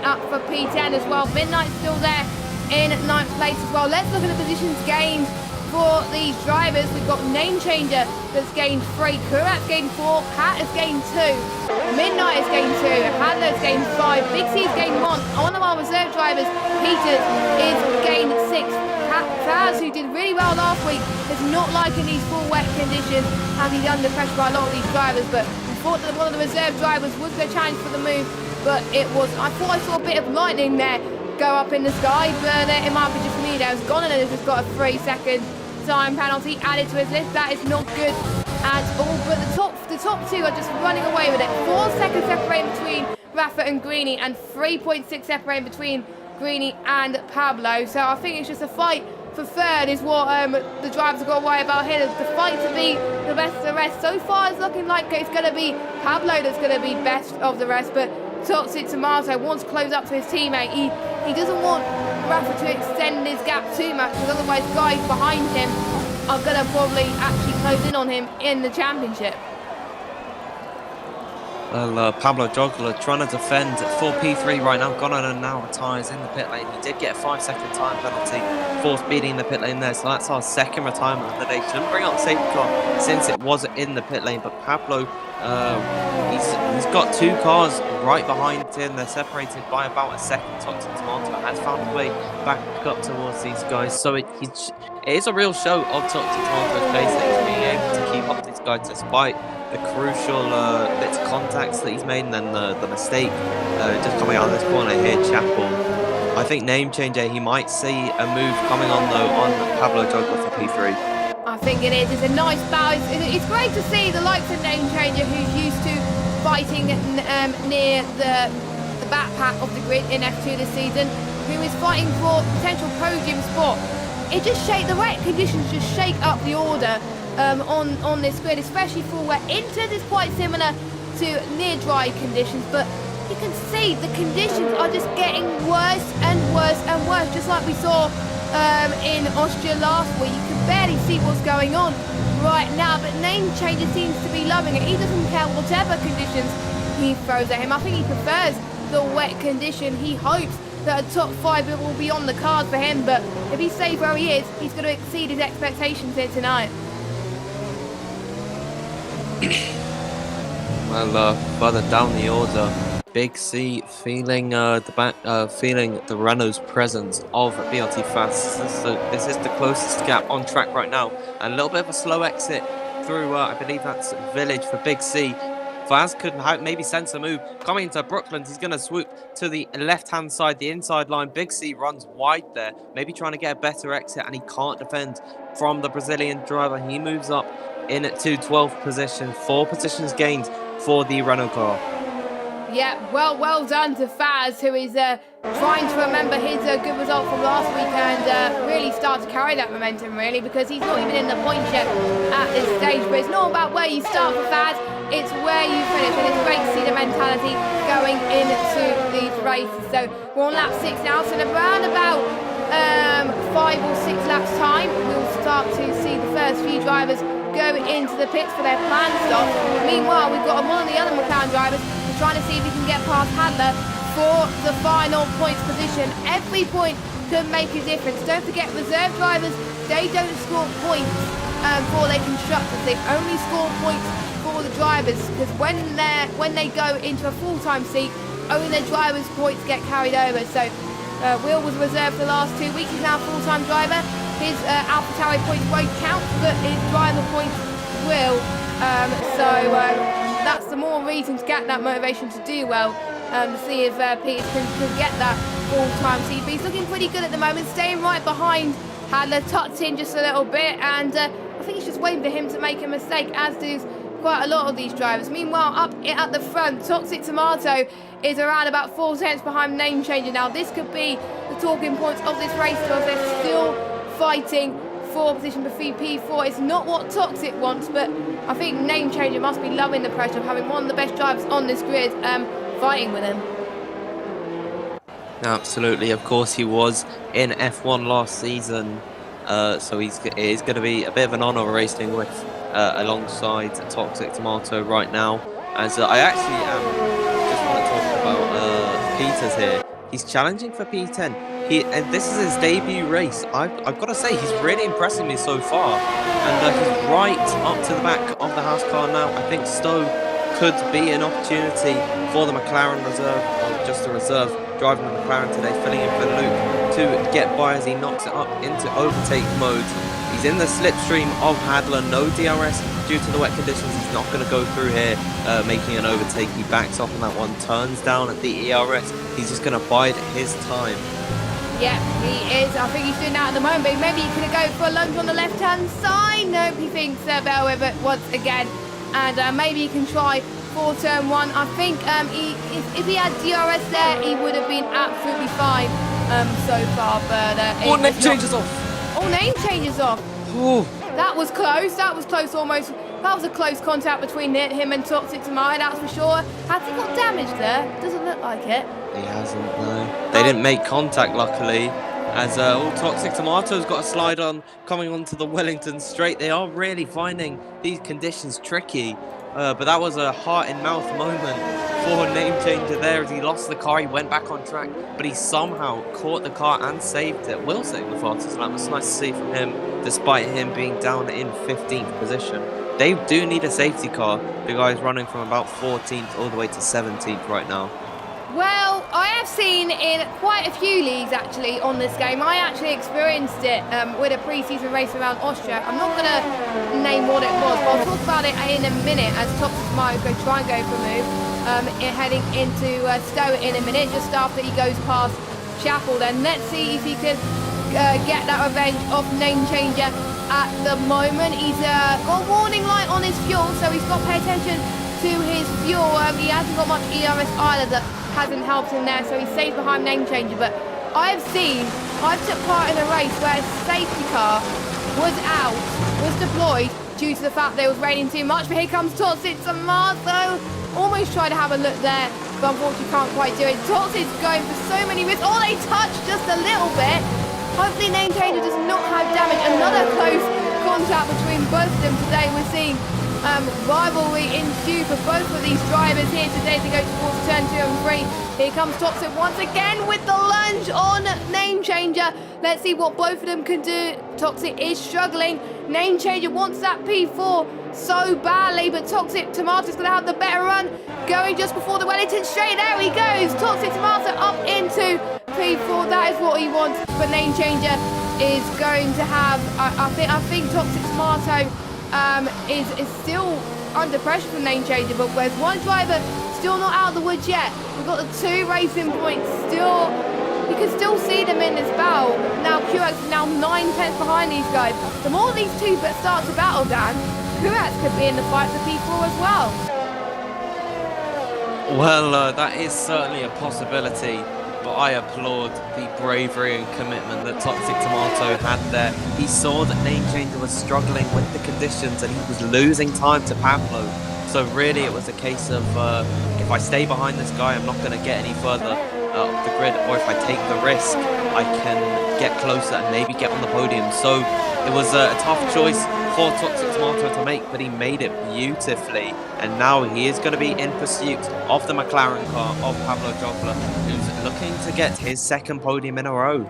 up for P10 as well. Midnight's still there in 9th place as well. Let's look at the positions gained for these drivers. We've got Name Changer that's gained 3, Kurat's gained 4, Pat has gained 2, Midnight has gained 2, Handler's gained 5, Big C's gained 1. One of our reserve drivers, Peters, is gained 6. Faz, who did really well last week, is not liking these full wet conditions and he's under pressure by a lot of these drivers. But I thought that one of the reserve drivers was going to challenge for the move, but I thought I saw a bit of lightning there go up in the sky, but it might be just me that was gone, and has just got a 3-second time penalty added to his list. That is not good at all. But the top two are just running away with it. 4 seconds separating between Rafa and Greeny, and 3.6 separating between Greeny and Pablo. So I think it's just a fight for third is what the drivers have got to worry about here. The fight to be the best of the rest. So far it's looking like it's going to be Pablo that's going to be best of the rest, but Toxic Tomato wants to close up to his teammate. He doesn't want Rafa to extend his gap too much, because otherwise guys behind him are going to probably actually close in on him in the championship. Well, Pablo Jogler trying to defend for P3 right now. Gonnan now retires in the pit lane. He did get a 5-second time penalty for speeding the pit lane there, so that's our second retirement of the day. Shouldn't bring out the safety car since it was in the pit lane, but Pablo, he's got 2 cars right behind him. They're separated by about a second. Toxic Tomato has found a way back up towards these guys, so it is a real show of Toxic Tomato's pace that he's being able to keep up with these guys despite the crucial bits of contacts that he's made, and then the mistake just coming out of this corner here, Chapel. I think name changer, he might see a move coming on though on Pablo Jogler for P3. I think it is. It's a nice balance. It's great to see the likes of name changer, who's used to fighting near the backpack of the grid in F2 this season, who is fighting for potential podium spot. It just the wet conditions just shake up the order on this grid, especially for where Inters is quite similar to near dry conditions, but you can see the conditions are just getting worse and worse and worse, just like we saw in Austria last week. You can barely see what's going on right now, but Name Changer seems to be loving it. He doesn't care whatever conditions he throws at him. I think he prefers the wet condition. He hopes that a top 5 will be on the cards for him, but if he stays where he is, he's going to exceed his expectations here tonight. Well, further down the order, Big C feeling feeling the Renault's presence of BRT Fast. This is the closest gap on track right now, and a little bit of a slow exit through. I believe that's Village for Big C. Faz could maybe sense a move coming into Brooklands. He's going to swoop to the left-hand side, the inside line. Big C runs wide there, maybe trying to get a better exit, and he can't defend from the Brazilian driver. He moves up in to 12th position, 4 positions gained for the Renault car. Yeah, well done to Faz, who is trying to remember his good result from last week and really start to carry that momentum, really, because he's not even in the points yet at this stage. But it's not about where you start for Faz, it's where you finish, and it's great to see the mentality going into these races. So we're on lap 6 now, so in around about 5 or 6 laps time, we'll start to see the first few drivers go into the pits for their planned stop. Meanwhile, we've got one of the other McLaren drivers trying to see if he can get past Hadler for the final points position. Every point could make a difference. Don't forget, reserve drivers, they don't score points for their constructors. They only score points for the drivers, because when they go into a full-time seat, only their drivers' points get carried over. So Will was reserved for the last 2 weeks. He's now a full-time driver. His AlphaTauri points won't count, but his driver points will. That's the more reason to get that motivation to do well, to see if Peters can get that full-time seat. But he's looking pretty good at the moment, staying right behind Hadler, tucked in just a little bit, and I think he's just waiting for him to make a mistake, as do quite a lot of these drivers. Meanwhile, up at the front, Toxic Tomato is around about 4 tenths behind Name Changer now. This could be the talking points of this race, because they're still fighting for position for P4. It's not what Toxic wants, but I think Name Changer must be loving the pressure of having one of the best drivers on this grid fighting with him. Absolutely, of course he was in F1 last season, so it is going to be a bit of an honour racing with alongside Toxic Tomato right now. As I actually just want to talk about Peters here. He's challenging for P10. And this is his debut race. I've got to say, he's really impressing me so far. And he's right up to the back of the house car now. I think Stowe could be an opportunity for the McLaren reserve, or just a reserve driving the McLaren today, filling in for Luke to get by as he knocks it up into overtake mode. He's in the slipstream of Hadler, no DRS due to the wet conditions. He's not going to go through here making an overtake. He backs off on that one, turns down at the ERS. He's just going to bide his time. Yeah, he is. I think he's doing that at the moment, but maybe he could go for a lunge on the left-hand side. Nope, he thinks Bell with it once again. And maybe he can try for turn one. I think if he had DRS there, he would have been absolutely fine so far. But name changes off. Oh, name changes off. Ooh. That was close. That was close almost. That was a close contact between him and Toxic Tomato, that's for sure. Has he got damage there? Doesn't look like it. He hasn't, no. They didn't make contact, luckily. As Toxic Tomato's got a slide on coming onto the Wellington straight. They are really finding these conditions tricky. But that was a heart-in-mouth moment for Name Changer there as he lost the car. He went back on track, but he somehow caught the car and saved it. Will save the fastest lap. It's nice to see from him, despite him being down in 15th position. They do need a safety car. The guy's running from about 14th all the way to 17th right now. Well, I have seen in quite a few leagues actually on this game. I actually experienced it with a pre-season race around Austria. I'm not going to name what it was, but I'll talk about it in a minute as Toxic Tomato go try and go for a move. Heading into Stowe in a minute, just after he goes past Chapel. Then let's see if he can get that revenge off Name Changer. At the moment, he's got a warning light on his fuel, so he's got to pay attention to his fuel. He hasn't got much ERS either that hasn't helped him there, so he stays behind Name Changer. But I've took part in a race where a safety car was deployed due to the fact that it was raining too much. But here comes Toxic Tomato. Almost tried to have a look there, but unfortunately can't quite do it. Toxic's going for so many risks. Oh, they touched just a little bit. Hopefully Name Changer does not have damage. Another close contact between both of them today. We're seeing rivalry ensue for both of these drivers here today to go towards turn 2 and 3. Here comes Toxic once again with the lunge on Name Changer. Let's see what both of them can do. Toxic is struggling. Name Changer wants that P4 so badly, but Toxic Tomato's going to have the better run. Going just before the Wellington straight. There he goes. Toxic Tomato up into P4. That is what he wants. But Name Changer is going to have. I think Toxic Tomato is still under pressure from Name Changer, but there's one driver still not out of the woods yet. We've got the 2 racing points still. You can still see them in this battle. Now QX is now 9/10 behind these guys. The more these two start to battle, Dan, QX could be in the fight for P4 as well. Well, that is certainly a possibility, but I applaud the bravery and commitment that Toxic Tomato had there. He saw that Name Changer was struggling with the conditions and he was losing time to Pablo. So really it was a case of if I stay behind this guy, I'm not going to get any further up the grid, or if I take the risk, I can get closer and maybe get on the podium. So it was a tough choice for Toxic Tomato to make, but he made it beautifully. And now he is going to be in pursuit of the McLaren car of Pablo Jogler, who's looking to get his 2nd podium in a row.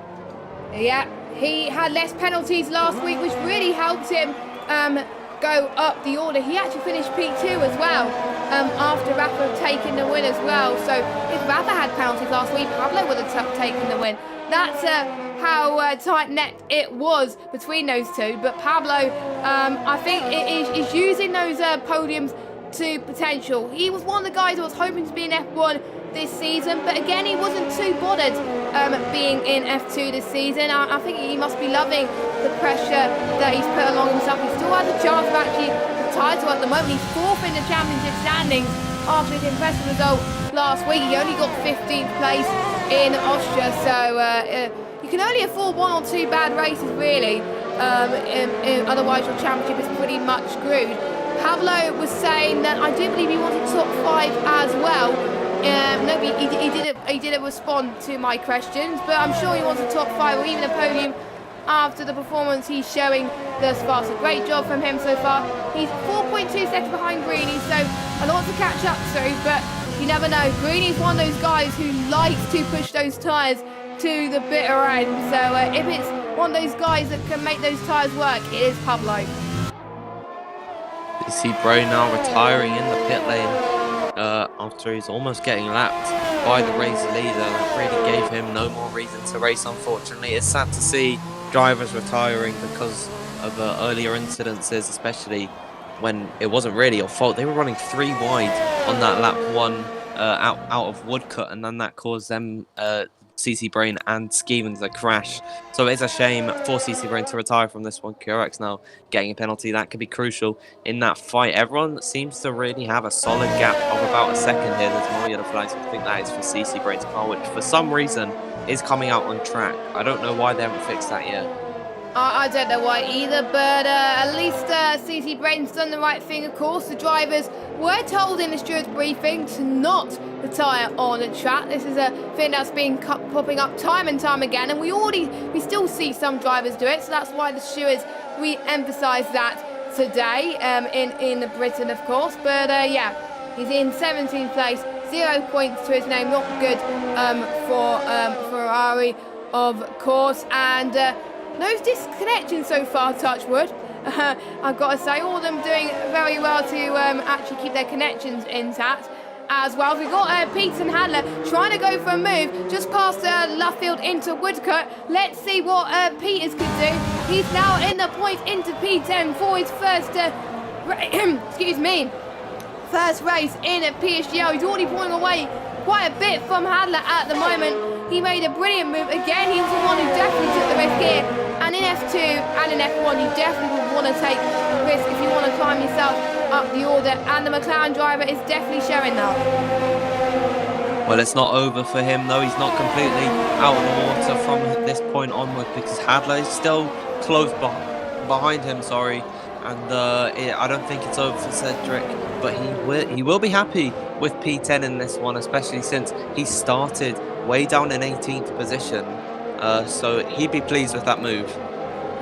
Yeah, he had less penalties last week, which really helped him go up the order. He actually finished P2 as well after Rafa taking the win as well. So if Rafa had penalties last week, Pablo would have taken the win. That's how tight-knit it was between those two. But Pablo, I think, is using those podiums to potential. He was one of the guys who was hoping to be in F1 this season, but again, he wasn't too bothered being in F2 this season. I think he must be loving the pressure that he's put along himself. He still has a chance of actually the title at the moment. He's 4th in the championship standings after his impressive result last week. He only got 15th place in Austria, so you can only afford 1 or 2 bad races, really. Otherwise, your championship is pretty much screwed. Pablo was saying that I do believe he wanted top 5 as well. No, he didn't respond to my questions, but I'm sure he wants a top 5 or even a podium after the performance he's showing thus far. So great job from him so far. He's 4.2 seconds behind Greeny, so a lot to catch up to, but you never know. Greeny's one of those guys who likes to push those tyres to the bitter end. So if it's one of those guys that can make those tyres work, it is Pablo. You see Bray now retiring in the pit lane after he's almost getting lapped by the race leader. That really gave him no more reason to race, unfortunately. It's sad to see drivers retiring because of earlier incidences, especially when it wasn't really your fault. They were running 3 wide on that lap 1 out of Woodcut, and then that caused them, CC Brain and Stevens, a crash. So it's a shame for CC Brain to retire from this one. QRX now getting a penalty. That could be crucial in that fight. Everyone seems to really have a solid gap of about a second here. There's more yellow flags. I think that is for CC Brain's car, which for some reason is coming out on track. I don't know why they haven't fixed that yet. I don't know why either, but at least CC Brain's done the right thing, of course. The drivers were told in the stewards briefing to not retire on the track. This is a thing that's been popping up time and time again, and we still see some drivers do it, so that's why the stewards re-emphasised that today in Britain, of course. But yeah, he's in 17th place, 0 points to his name. Not good for Ferrari, of course, and no disconnection so far, touch wood. I've got to say, all of them doing very well to actually keep their connections intact as well. We've got Pete and Handler trying to go for a move just past Luffield into Woodcut. Let's see what Peters could do. He's now in the point into P10 for his first excuse me, first race in PSGL. He's already pulling away quite a bit from Handler at the moment. He made a brilliant move. Again, he was the one who definitely took the risk here. And in F2 and in F1, you definitely would want to take risk if you want to climb yourself up the order. And the McLaren driver is definitely showing that. Well, it's not over for him, though. He's not completely out of the water from this point onward, because Hadler is still close behind him, and I don't think it's over for Cedric, but he will be happy with P10 in this one, especially since he started way down in 18th position, so he'd be pleased with that move.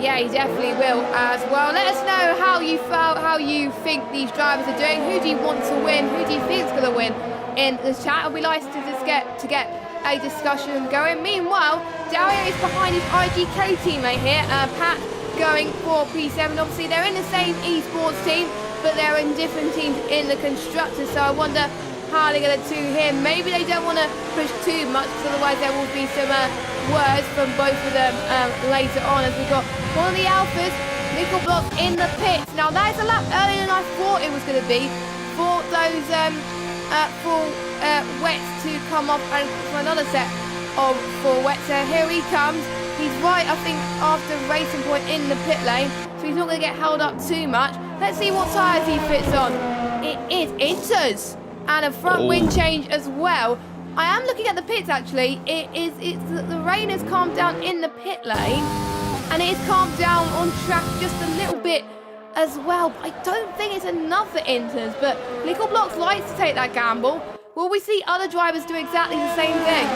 Yeah, he definitely will as well. Let us know how you felt, how you think these drivers are doing. Who do you want to win? Who do you think is going to win in the chat? It'll be nice to just get a discussion going. Meanwhile, Dario is behind his IGK teammate here, Pat, going for P7. Obviously, they're in the same esports team, but they're in different teams in the constructors, so I wonder how they're going to do here. Maybe they don't want to push too much, because otherwise there will be some words from both of them later on, as we've got one of the Alphas, Nickel Block, in the pits. Now that is a lap earlier than I thought it was going to be for those full wets to come off, and for another set of full wets. So here he comes. He's right, I think, after racing point in the pit lane, so he's not going to get held up too much. Let's see what tyres he fits on. It is Inters, and a front wing change as well. I am looking at the pits actually. The rain has calmed down in the pit lane, and it has calmed down on track just a little bit as well. But I don't think it's enough for Inters, but Nickel Blocks likes to take that gamble. Will we see other drivers do exactly the same thing?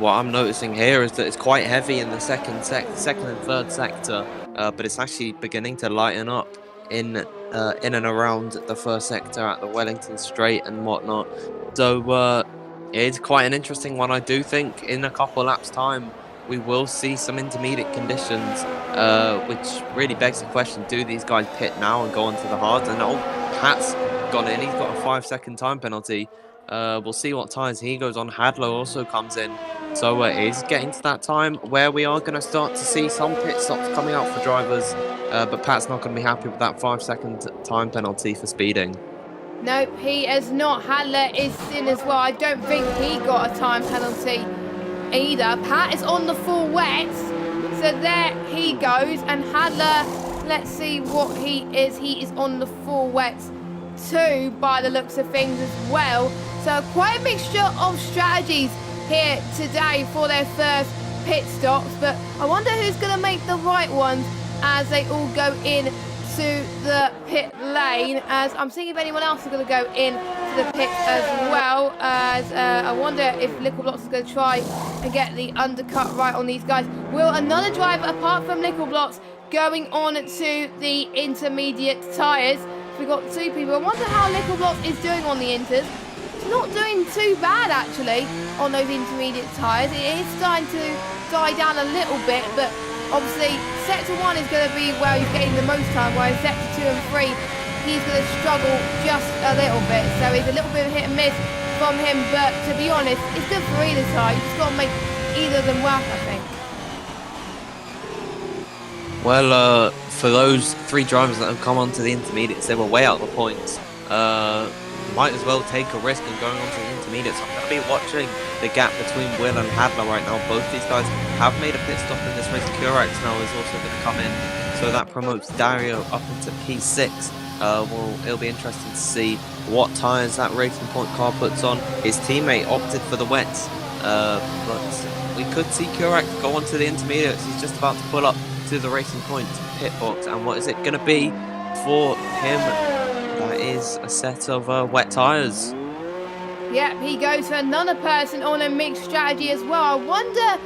What I'm noticing here is that it's quite heavy in the second and third sector, but it's actually beginning to lighten up in and around the first sector at the Wellington Straight and whatnot. So it's quite an interesting one. I do think in a couple laps time we will see some intermediate conditions, which really begs the question, do these guys pit now and go on to the hards? And Pat's gone in, he's got a 5-second time penalty. We'll see what tyres he goes on. Hadlow also comes in. So it is getting to that time where we are going to start to see some pit stops coming out for drivers. But Pat's not going to be happy with that 5-second time penalty for speeding. Nope, he is not. Hadler is in as well. I don't think he got a time penalty either. Pat is on the full wets. So there he goes. And Hadler, let's see what he is. He is on the full wets too, by the looks of things as well. So quite a mixture of strategies here today for their first pit stops, but I wonder who's going to make the right ones as they all go in to the pit lane, as I'm seeing if anyone else is going to go in to the pit as well, as I wonder if Nickel Blocks is going to try and get the undercut right on these guys. Will another driver apart from Nickel Blocks going on to the intermediate tyres? We've got 2 people. I wonder how Nickel Blocks is doing on the inters. It's not doing too bad actually on those intermediate tyres. It is starting to die down a little bit, but obviously sector 1 is going to be where he's getting the most time, whereas sector 2 and 3 he's going to struggle just a little bit. So it's a little bit of hit and miss from him, but to be honest, it's good for either side. You just got to make either of them work, I think. Well, for those 3 drivers that have come onto the intermediates, they were way out of the points. Might as well take a risk in going on to the intermediates. I'm going to be watching the gap between Will and Hadler right now. Both these guys have made a pit stop in this race. Curax now is also going to come in, so that promotes Dario up into P6. It'll be interesting to see what tyres that Racing Point car puts on. His teammate opted for the wets, but we could see Curax go on to the intermediates. He's just about to pull up to the Racing Point pit box, and what is it going to be for him? That is a set of wet tyres. Yep, he goes for another person on a mixed strategy as well. I wonder,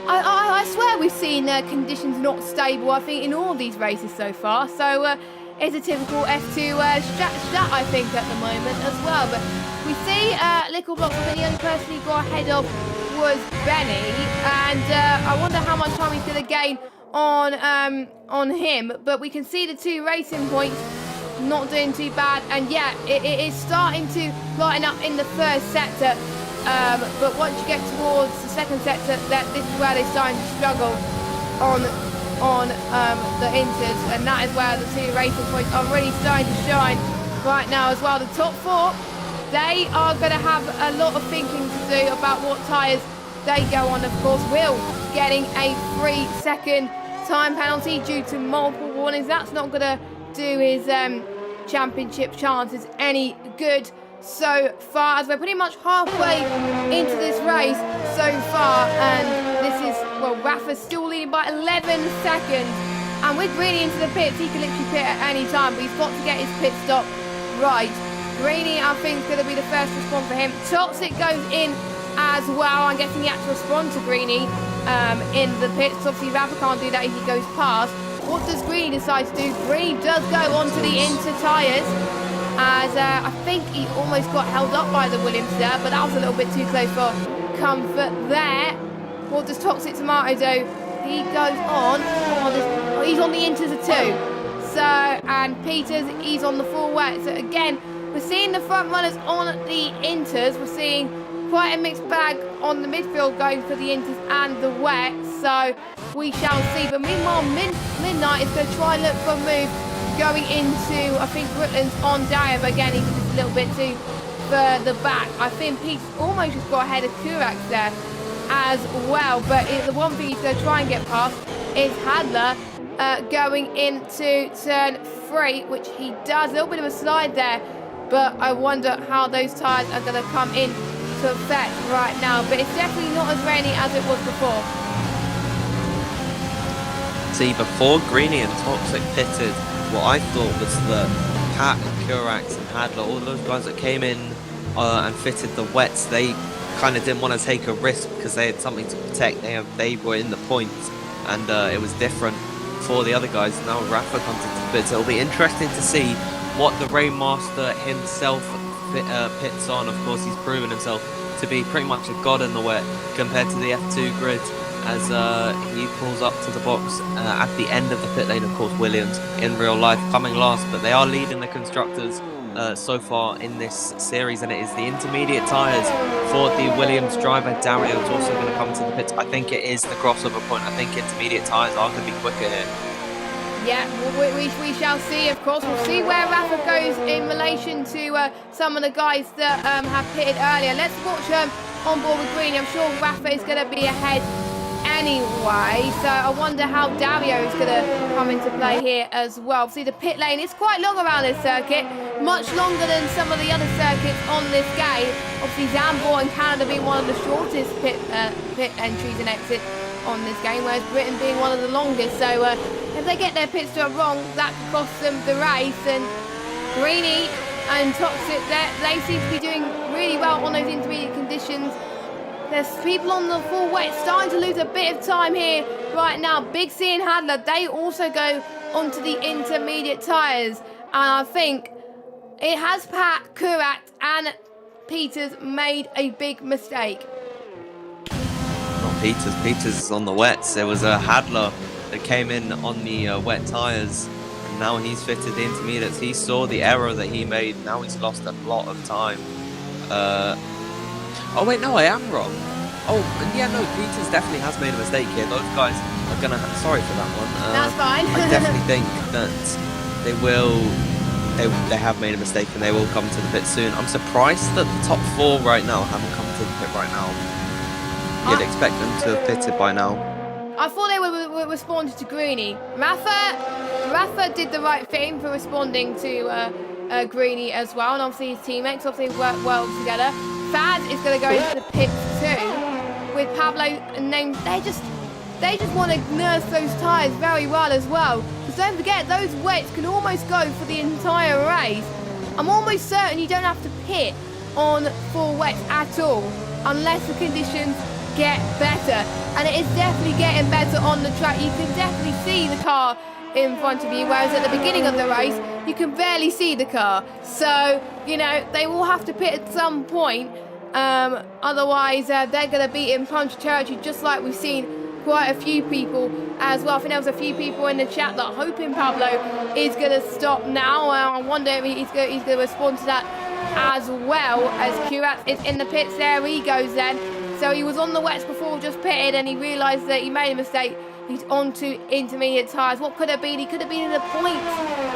I swear we've seen conditions not stable, I think, in all these races so far. So it's a typical F2 strat, I think, at the moment as well. But we see Little Block, but the only person he got ahead of was Benny. And I wonder how much time he's going to gain on him. But we can see the 2 Racing Points not doing too bad, and yeah, it is starting to lighten up in the first sector, but once you get towards the second sector, this is where they're starting to struggle on the inters, and that is where the 2 Racing Points are really starting to shine right now as well. The top 4, they are going to have a lot of thinking to do about what tyres they go on. Of course, Will getting a 3-second time penalty due to multiple warnings. That's not going to do his championship chances any good so far, as we're pretty much halfway into this race so far, and this is, well, Rafa's still leading by 11 seconds, and with Greeny into the pits, he can literally pit at any time, but he's got to get his pit stop right. Greeny, I think, is going to be the first to respond for him. Toxic goes in as well. I'm guessing he had to respond to Greeny in the pits. Obviously, Rafa can't do that if he goes past. What does Greeny decide to do? Greeny does go onto the inter tyres, as I think he almost got held up by the Williams there, but that was a little bit too close for comfort there. What does Toxic Tomato do? He goes on, he's on the inters of 2. So, and Peters, he's on the full wet. So again, we're seeing the front runners on the inters. We're seeing quite a mixed bag on the midfield going for the inters and the wet. So we shall see. But meanwhile, Midnight is going to try and look for a move going into, I think, Brooklands on Dario, but again, he's just a little bit too further back. I think Pete's almost just got ahead of Curax there as well, but the one thing he's going to try and get past is Hadler going into turn 3, which he does. A little bit of a slide there, but I wonder how those tyres are going to come in to effect right now, but it's definitely not as rainy as it was before. See, before Greeny and Toxic pitted, what I thought was that Pat and Curax and Hadler, all those guys that came in and fitted the wets, they kind of didn't want to take a risk because they had something to protect. They were in the points, and it was different for the other guys. Now Rafa comes into the pits. It'll be interesting to see what the Rainmaster himself pits on. Of course, he's proven himself to be pretty much a god in the wet compared to the F2 grid, as he pulls up to the box at the end of the pit lane. Of course, Williams in real life coming last, but they are leading the constructors so far in this series, and it is the intermediate tyres for the Williams driver. Dario is also going to come to the pits. I think it is the crossover point. I think intermediate tyres are going to be quicker here. Yeah, we shall see, of course. We'll see where Rafa goes in relation to some of the guys that have pitted earlier. Let's watch on board with Green. I'm sure Rafa is going to be ahead anyway, so I wonder how Dario is going to come into play here as well. See, the pit lane is quite long around this circuit, much longer than some of the other circuits on this game. Obviously, Zandvoort and Canada being one of the shortest pit entries and exits on this game, whereas Britain being one of the longest. So if they get their pit stop wrong, that could cost them the race. And Greeny and Toxic, they seem to be doing really well on those intermediate conditions. There's people on the full wet starting to lose a bit of time here right now. Big C and Hadler, they also go onto the intermediate tyres. And I think it has Pat, Curax and Peters made a big mistake. Not Peters. Peters is on the wets. There was a Hadler that came in on the wet tyres. And Now he's fitted the intermediates. He saw the error that he made. Now he's lost a lot of time. Oh wait, no, I am wrong. Oh, yeah, no, Peters definitely has made a mistake here. Those guys are gonna. Sorry for that one. That's fine. I definitely think that they will. They have made a mistake and they will come to the pit soon. I'm surprised that the top 4 right now haven't come to the pit right now. You'd expect them to have pitted by now. I thought they were responding to Greeny. Rafa did the right thing for responding to Greeny as well, and obviously his teammates obviously worked well together. Faz is going to go into the pits too with Pablo and Name. They just want to nurse those tyres very well as well. Because don't forget, those wets can almost go for the entire race. I'm almost certain you don't have to pit on full wets at all unless the conditions get better. And it is definitely getting better on the track. You can definitely see the car in front of you, whereas at the beginning of the race, you can barely see the car. So, you know, they will have to pit at some point. Otherwise, they're going to be in punch territory, just like we've seen quite a few people as well. I think there was a few people in the chat that are hoping Pablo is going to stop now. I wonder if he's going to respond to that as well, as Kurat is in the pits. There he goes then. So he was on the wets before, just pitted, and he realised that he made a mistake. He's on to intermediate tyres. What could have been? He could have been in the points,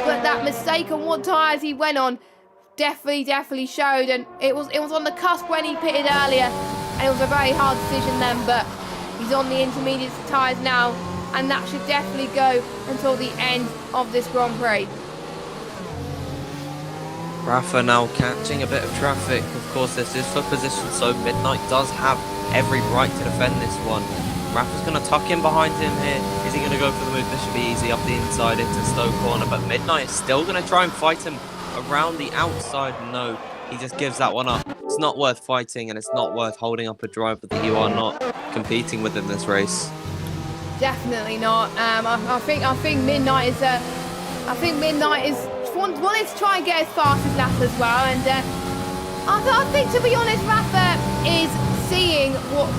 but that mistake on what tyres he went on definitely showed, and it was on the cusp when he pitted earlier, and it was a very hard decision then, but he's on the intermediate tyres now, and that should definitely go until the end of this Grand Prix. Rafa now catching a bit of traffic. Of course, this is for position, so Midnight does have every right to defend this one. Rafa's going to tuck in behind him here. Is he going to go for the move? This should be easy up the inside into Stowe corner, but Midnight is still going to try and fight him around the outside. No, he just gives that one up. It's not worth fighting, and it's not worth holding up a driver that you are not competing with in this race. Definitely not. I think Midnight is wanted to try and get as fast as that as well, and I think, to be honest, Rafa is seeing what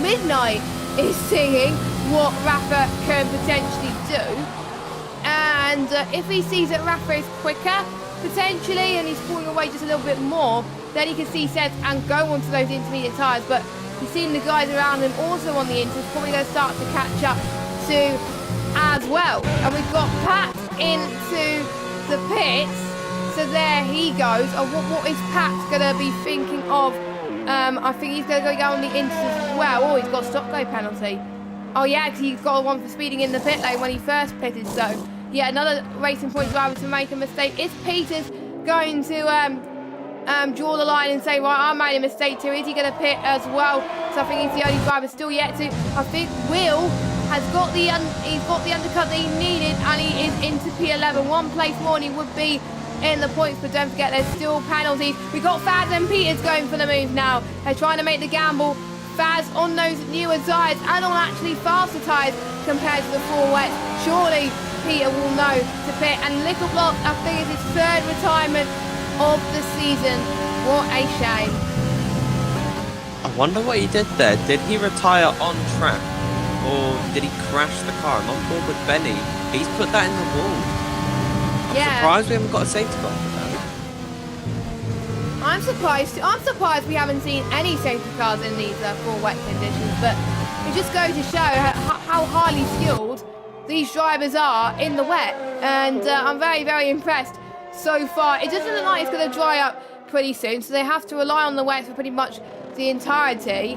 Midnight is seeing what Rafa can potentially do, and if he sees that Rafa is quicker potentially and he's pulling away just a little bit more, then he can see set and go onto those intermediate tyres. But he's seen the guys around him also on the inters, probably going to start to catch up to as well. And we've got Pat into the pits, so there he goes. Oh, what is Pat going to be thinking of? I think he's going to go on the inters as well. Oh, he's got a stop go penalty. Oh yeah, because he's got one for speeding in the pit lane when he first pitted. So yeah, another Racing Point driver to make a mistake. Is Peters going to draw the line and say, right, I made a mistake too? Is he going to pit as well? So I think he's the only driver still yet to. I think Will has got the undercut that he needed, and he is into P11. One place more and he would be in the points, but don't forget there's still penalties. We've got Faz and Peters going for the move now. They're trying to make the gamble. Faz on those newer tyres and on actually faster tyres compared to the full wets. Surely Peter will know to pit. And Little Block, I think, is his third retirement of the season. What a shame. I wonder what he did there. Did he retire on track, or did he crash the car? I'm on board with Benny. He's put that in the wall. I'm surprised we haven't got a safety car for that. I'm surprised we haven't seen any safety cars in these full wet conditions, but it just goes to show how highly skilled these drivers are in the wet, and I'm very impressed so far. It doesn't look like it's going to dry up pretty soon, so they have to rely on the wet for pretty much the entirety,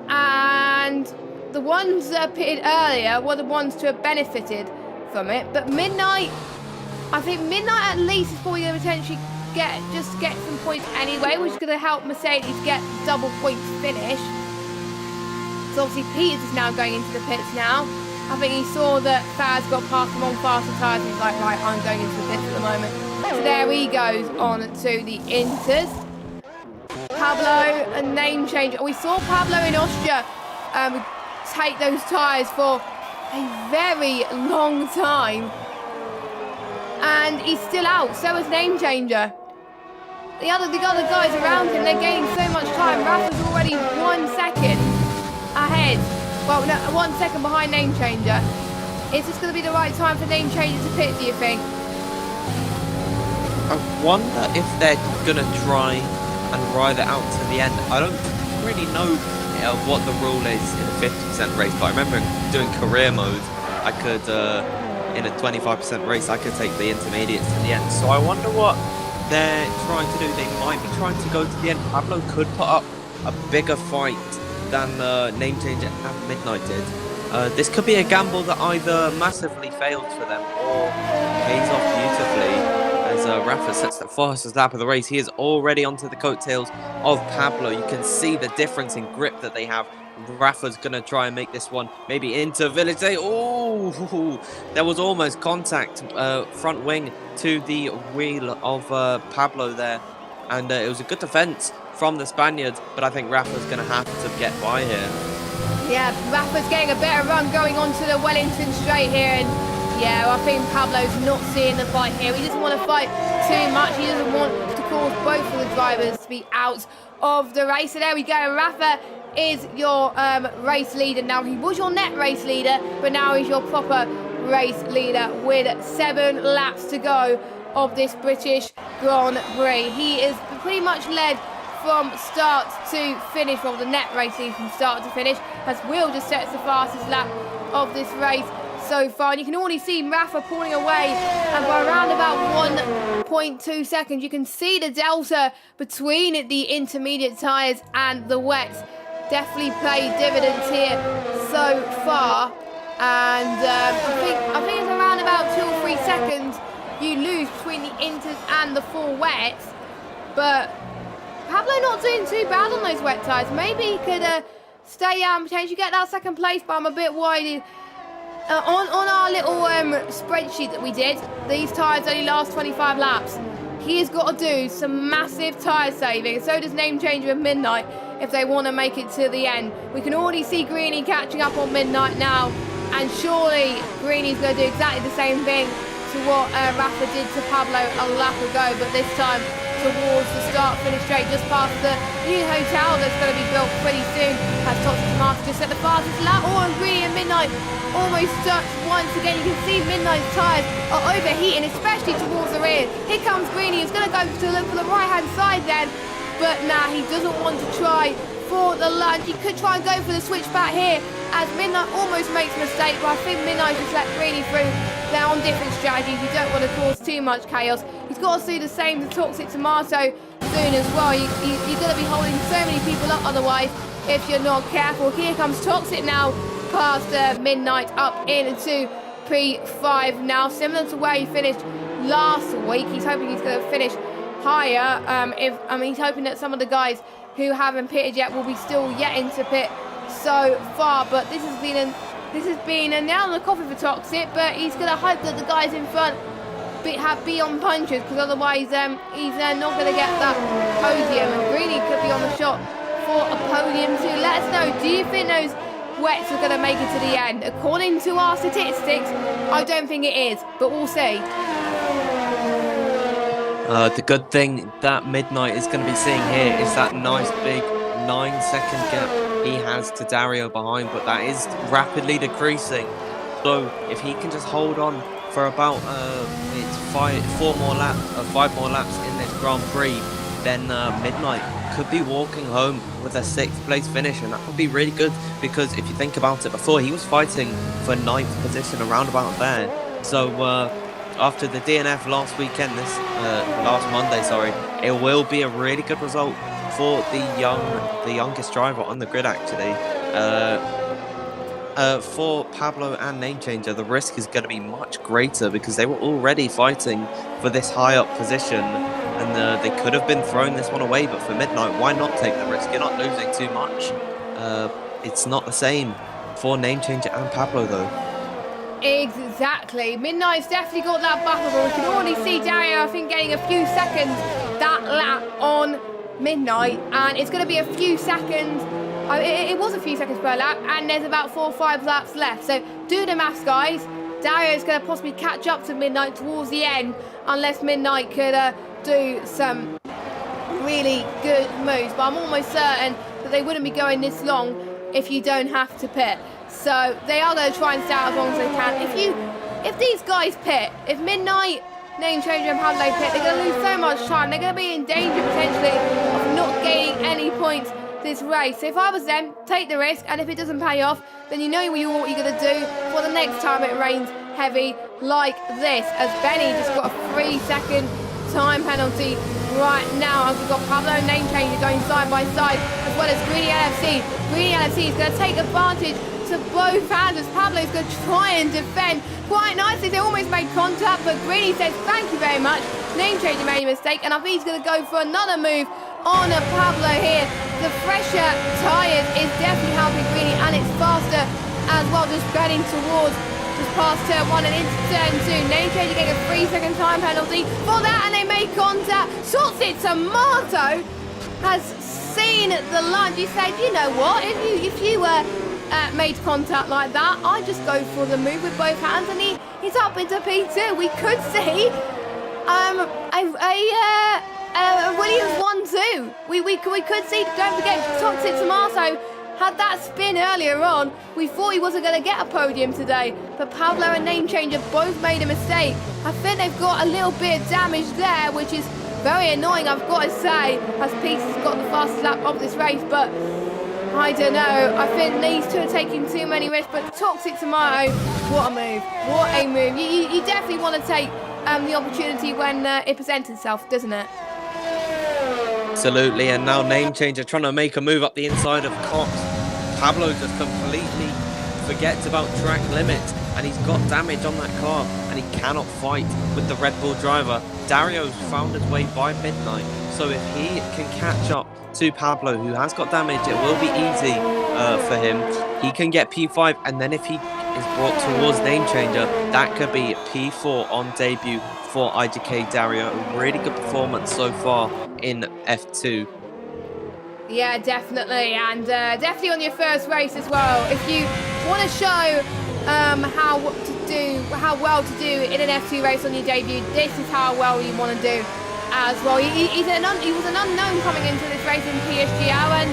and the ones that pitted earlier were the ones to have benefited from it. But Midnight, I think Midnight at least is probably going to potentially get some points anyway, which is going to help Mercedes get double points finish. So obviously Peters is now going into the pits now. I think he saw that Faz got past him on faster tyres, and he's like, right, I'm going into the pits at the moment. So there he goes on to the inters. Pablo, a name change. We saw Pablo in Austria take those tyres for a very long time, and he's still out. So is name changer. The other guys around him, they're gaining so much time. Rafa's already 1 second ahead. Well, no, 1 second behind name changer Is this going to be the right time for name changes to pit, do you think? I wonder if they're going to try and ride it out to the end. I don't really know what the rule is in a 50% race, but I remember doing career mode, I could, in a 25% race, I could take the intermediates to the end. So I wonder what they're trying to do. They might be trying to go to the end. Pablo could put up a bigger fight than name change at Midnight did. This could be a gamble that either massively fails for them or pays off beautifully. As Rafa sets the fastest lap of the race, he is already onto the coattails of Pablo. You can see the difference in grip that they have. Rafa's going to try and make this one maybe into Village Day. Oh, there was almost contact front wing to the wheel of Pablo there. And it was a good defense from the Spaniard, but I think Rafa's going to have to get by here. Yeah, Rafa's getting a better run going onto the Wellington straight here. And yeah, I think Pablo's not seeing the fight here. He doesn't want to fight too much. He doesn't want to cause both of the drivers to be out of the race. So there we go. Rafa is your race leader now. He was your net race leader, but now he's your proper race leader with 7 laps to go of this British Grand Prix. He is pretty much led from start to finish, well, the net race lead from start to finish, as Will just sets the fastest lap of this race so far. And you can already see Rafa pulling away, and by around about 1.2 seconds, you can see the delta between the intermediate tyres and the wets definitely played dividends here so far. And I think it's around about 2 or 3 seconds you lose between the inters and the full wets. But Pablo not doing too bad on those wet tyres. Maybe he could stay out and potentially get that second place, but I'm a bit worried. On our little spreadsheet that we did, these tyres only last 25 laps. He has got to do some massive tyre saving. So does Name Changer and Midnight if they want to make it to the end. We can already see Greeny catching up on Midnight now, and surely Greeny's going to do exactly the same thing to what Rafa did to Pablo a lap ago, but this time towards the start-finish straight, just past the new hotel that's going to be built pretty soon. As Toxic Tomato just set the fastest lap. Oh, and Greeny and Midnight almost stuck once again. You can see Midnight's tyres are overheating, especially towards the rear. Here comes Greeny. He's going to go to look for the right-hand side then, but nah, he doesn't want to try for the lunge. He could try and go for the switchback here, as Midnight almost makes a mistake, but I think Midnight just let Greeny through. They're on different strategies. You don't want to cause too much chaos. He's got to do the same to Toxic Tomato soon as well. You're going to be holding so many people up otherwise if you're not careful. Here comes Toxic now past Midnight up into P5 now. Similar to where he finished last week. He's hoping he's going to finish higher. He's hoping that some of the guys who haven't pitted yet will be still yet into pit so far. But this has been a nail in the coffin for Toxic, but he's going to hope that the guys in front be on punches, because otherwise he's not going to get that podium. And Greeny could be on the shot for a podium too. Let us know, do you think those wets are going to make it to the end? According to our statistics, I don't think it is, but we'll see. The good thing that Midnight is going to be seeing here is that nice big 9-second gap he has to Dario behind, but that is rapidly decreasing. So if he can just hold on for about 5 more laps in this Grand Prix, then Midnight could be walking home with a 6th place finish, and that would be really good, because if you think about it, before he was fighting for 9th position around about there. So after the DNF last weekend, last Monday, it will be a really good result for the youngest driver on the grid, actually. For Pablo and Name Changer, the risk is going to be much greater, because they were already fighting for this high up position, and they could have been throwing this one away. But for Midnight, why not take the risk? You're not losing too much. It's not the same for Name Changer and Pablo, though. Exactly. Midnight's definitely got that battle, but we can already see Dario, I think, getting a few seconds that lap on Midnight, and it's going to be a few seconds. It was a few seconds per lap, and there's about 4 or 5 laps left. So do the maths, guys. Dario's going to possibly catch up to Midnight towards the end, unless Midnight could do some really good moves. But I'm almost certain that they wouldn't be going this long if you don't have to pit. So they are going to try and stay out as long as they can. If these guys pit, if Midnight, Name Changer and Pablo pit, they're going to lose so much time. They're going to be in danger potentially of not gaining any points this race. So if I was them, take the risk, and if it doesn't pay off, then you know what you're going to do for the next time it rains heavy like this. As Benny just got a 3-second time penalty right now, as we've got Pablo and Name Changer going side by side, as well as Greedy LFC. Greedy LFC is going to take advantage to both hands as Pablo's going to try and defend quite nicely. They almost made contact, but Greedy says thank you very much. Name Changer made a mistake, and I think he's going to go for another move on Pablo here. The fresher tyres is definitely helping Greedy, and it's faster as well, just getting towards just past turn 1 and into turn 2. Name Changer getting a 3-second time penalty for that, and they make contact. Sorted Tomato has seen the lunge. He said, you know what, if you made contact like that, I just go for the move with both hands, and he's up into P2. We could see Williams 1-2. We could see, don't forget, Toxic Tomato had that spin earlier on. We thought he wasn't going to get a podium today, but Pablo and Name Changer both made a mistake. I think they've got a little bit of damage there, which is very annoying, I've got to say, as Peace has got the fastest lap of this race, but I don't know. I think these two are taking too many risks, but Toxic Tomato, what a move. What a move. You definitely want to take the opportunity when it presents itself, doesn't it? Absolutely, and now Name Changer trying to make a move up the inside of Cox. Pablo just completely forgets about track limits, and he's got damage on that car, and he cannot fight with the Red Bull driver. Dario's found his way by Midnight, so if he can catch up to Pablo, who has got damage, it will be easy for him. He can get P5, and then if he is brought towards Name Changer, that could be P4 on debut for IGK Dario. A really good performance so far in F2. Yeah, definitely, and definitely on your first race as well. If you want to show how well to do in an F2 race on your debut, this is how well you want to do as well. He was an unknown coming into this race in PSGL, and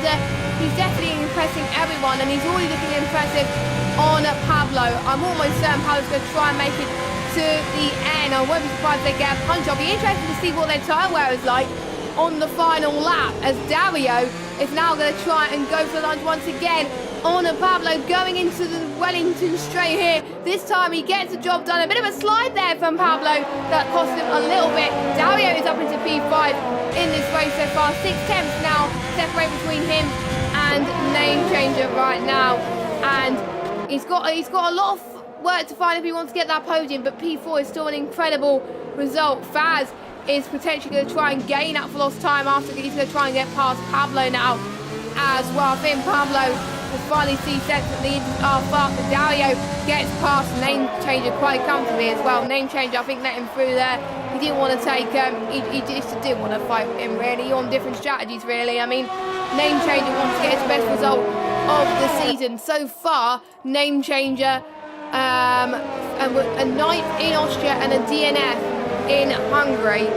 he's definitely impressing everyone, and he's already looking impressive on Pablo. I'm almost certain Pablo's going to try and make it to the end. I won't be surprised if they get a punch. I'll be interested to see what their tyre wear is like on the final lap, as Dario is now going to try and go for the lunge once again on Pablo, going into the Wellington straight here. This time he gets the job done. A bit of a slide there from Pablo that cost him a little bit. Dario is up into P5 in this race so far. 6 tenths now separate between him and Name Changer right now, and he's got a lot of work to find if he wants to get that podium, but P4 is still an incredible result. Faz is potentially going to try and gain that for lost time after he's going to try and get past Pablo now as well. I think Pablo will finally see sense that the engines are faster. Dario gets past Name Changer quite comfortably as well. Name Changer, I think, let him through there. He didn't want to take, he just didn't want to fight with him really, on different strategies really. I mean, Name Changer wants to get his best result of the season. So far, Name Changer, a ninth in Austria and a DNF in Hungary,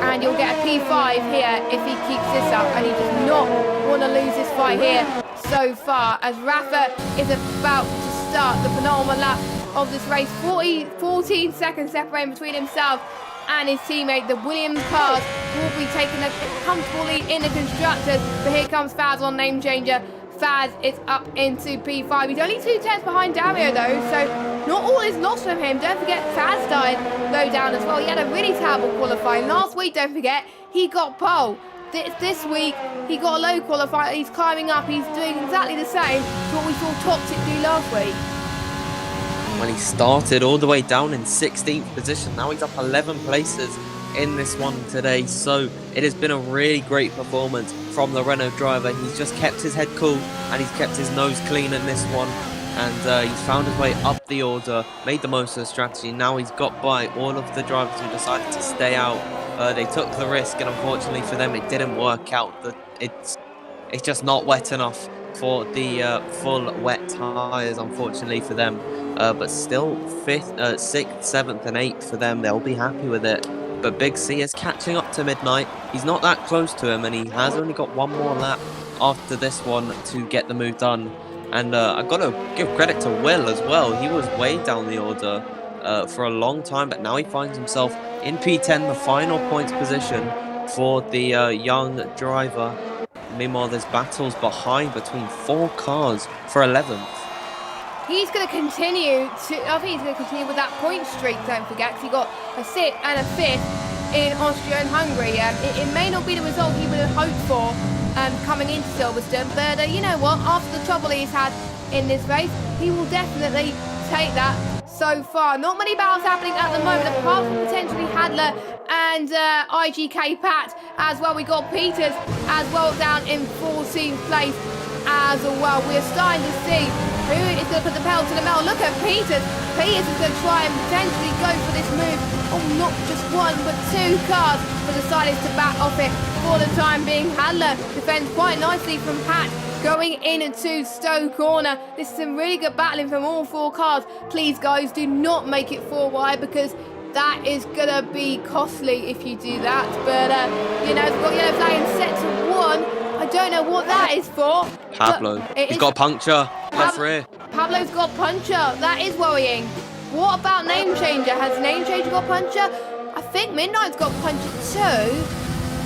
and you'll get a P5 here if he keeps this up, and he does not want to lose this fight here so far, as Rafa is about to start the penultimate lap of this race. 14 seconds separating between himself and his teammate. The Williams cars will be taking a comfortable lead in the constructors, but here comes Faz on Name Changer. Faz is up into P5. He's only 2 tenths behind Dario though, so not all is lost from him. Don't forget Faz died low down as well. He had a really terrible qualifying. Last week, don't forget, he got pole. This week, he got a low qualifier. He's climbing up. He's doing exactly the same to what we saw Toxic do last week. When he started all the way down in 16th position, now he's up 11 places in this one today. So it has been a really great performance from the Renault driver. He's just kept his head cool and he's kept his nose clean in this one, and he's found his way up the order, made the most of the strategy. Now he's got by all of the drivers who decided to stay out. They took the risk, and unfortunately for them it didn't work out. It's just not wet enough for the full wet tyres, unfortunately for them, but still 5th, 6th, 7th and 8th for them. They'll be happy with it. But Big C is catching up to Midnight. He's not that close to him, and he has only got one more lap after this one to get the move done. And I got to give credit to Will as well. He was way down the order for a long time, but now he finds himself in P10, the final points position for the young driver. Meanwhile, there's battles behind between 4 cars for 11th. He's going to continue I think he's going to continue with that point streak, don't forget, because he got a 6th and a 5th in Austria and Hungary. It may not be the result he would have hoped for coming into Silverstone, but you know what, after the trouble he's had in this race, he will definitely take that so far. Not many battles happening at the moment, apart from potentially Hadler and IGK Pat as well. We got Peters as well down in 14th place as well. We're starting to see who is going to put the pedal to the metal. Look at Peters. Peters is going to try and potentially go for this move. Oh, not just one, but 2 cars, but decided to back off it for the time being. Hadler defends quite nicely from Pat going into Stowe Corner. This is some really good battling from all 4 cars. Please, guys, do not make it 4 wide, because that is going to be costly if you do that. But, you know, we've got yellow flag and set to 1. I don't know what that is for. Pablo. He's got a puncture. Left rear. Pablo's got puncture. That is worrying. What about Name Changer? Has Name Changer got puncture? I think Midnight's got puncture too.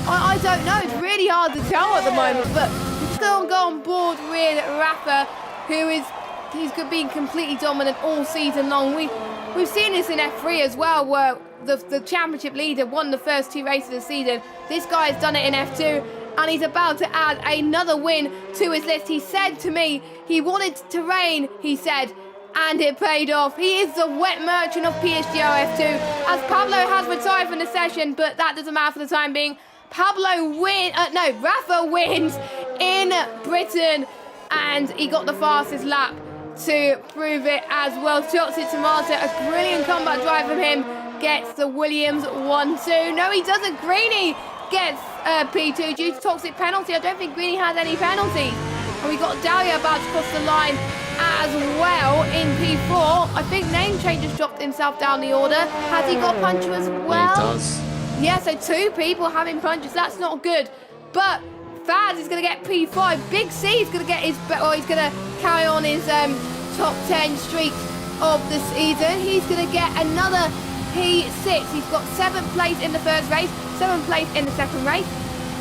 I don't know. It's really hard to tell at the moment. But we're still go on board with Rafa, he's been completely dominant all season long. We've seen this in F3 as well, where the championship leader won the first 2 races of the season. This guy has done it in F2. And he's about to add another win to his list. He said to me, he wanted to rain, he said, and it paid off. He is the wet merchant of PSGL F2, as Pablo has retired from the session, but that doesn't matter for the time being. Rafa wins in Britain, and he got the fastest lap to prove it as well. Shots it to Marta, a brilliant comeback drive from him, gets the Williams 1-2. No, he doesn't. Greeny gets P2 due to toxic penalty. I don't think Greeny has any penalties. And we got Dario about to cross the line as well in P4. I think Name Changer's dropped himself down the order. Has he got puncture as well? He does. Yeah, so 2 people having punches. That's not good. But Faz is going to get P5. Big C is going to get he's going to carry on his top 10 streak of the season. He's going to get another P6. He's got 7th place in the first race, 7th place in the second race,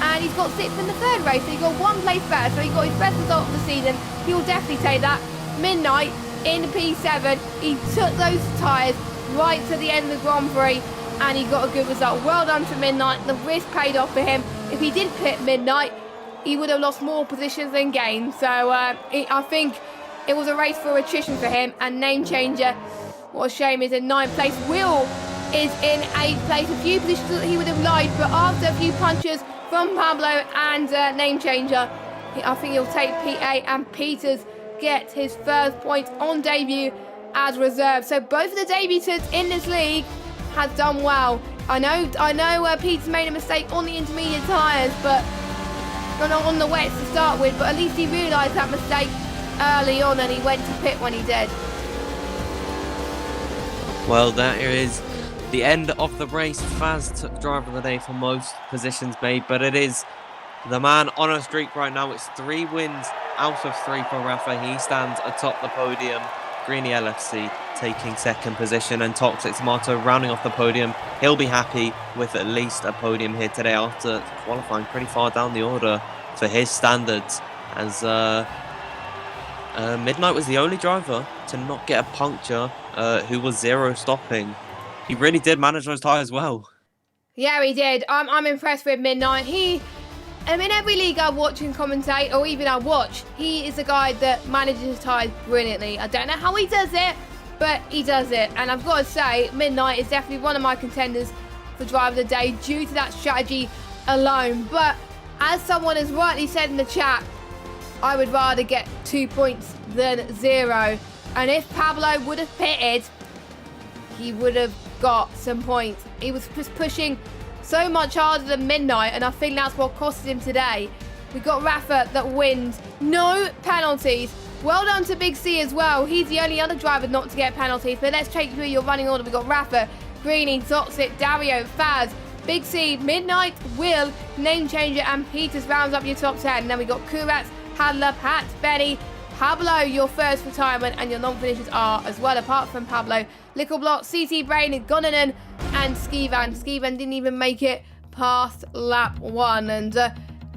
and he's got 6th in the third race. So he got 1 place better. So he got his best result of the season. He will definitely take that. Midnight in P7. He took those tyres right to the end of the Grand Prix, and he got a good result. Well done to Midnight. The risk paid off for him. If he did pit Midnight, he would have lost more positions than gained. So I think it was a race for attrition for him. And Name Changer, what a shame, is in 9th place. Will is in 8th place. A few positions that he would have lied, but after a few punches from Pablo and Name Changer, I think he'll take P8, and Peters gets his first point on debut as reserve. So both of the debutants in this league has done well. I know Peters made a mistake on the intermediate tyres, but not on the wets to start with, but at least he realised that mistake early on and he went to pit when he did. Well, that is the end of the race. Faz took driver of the day for most positions made, but it is the man on a streak right now. It's 3 wins out of 3 for Rafa. He stands atop the podium. Greeny LFC taking 2nd position, and Toxic Tomato rounding off the podium. He'll be happy with at least a podium here today after qualifying pretty far down the order for his standards, as Midnight was the only driver to not get a puncture, who was 0 stopping. He really did manage those tyres well. Yeah, he did. I'm impressed with Midnight. In every league I watch and commentate, or even I watch, he is a guy that manages his tyres brilliantly. I don't know how he does it, but he does it. And I've got to say, Midnight is definitely one of my contenders for driver of the day due to that strategy alone. But as someone has rightly said in the chat, I would rather get 2 points than 0. And if Pablo would have pitted, he would have got some points. He was just pushing so much harder than Midnight, and I think that's what costed him today. We got Rafa that wins. No penalties. Well done to Big C as well. He's the only other driver not to get penalties. But let's take you through your running order. We got Rafa, Greeny, Toxic, Dario, Faz, Big C, Midnight, Will, Name Changer, and Peters rounds up your top 10. And then we got Kurats, Hadler, Pat, Benny, Pablo, your first retirement, and your non-finishers are as well, apart from Pablo, Lickleblock, CT Brain, Gonanen, and Skivan. Skivan didn't even make it past lap 1, and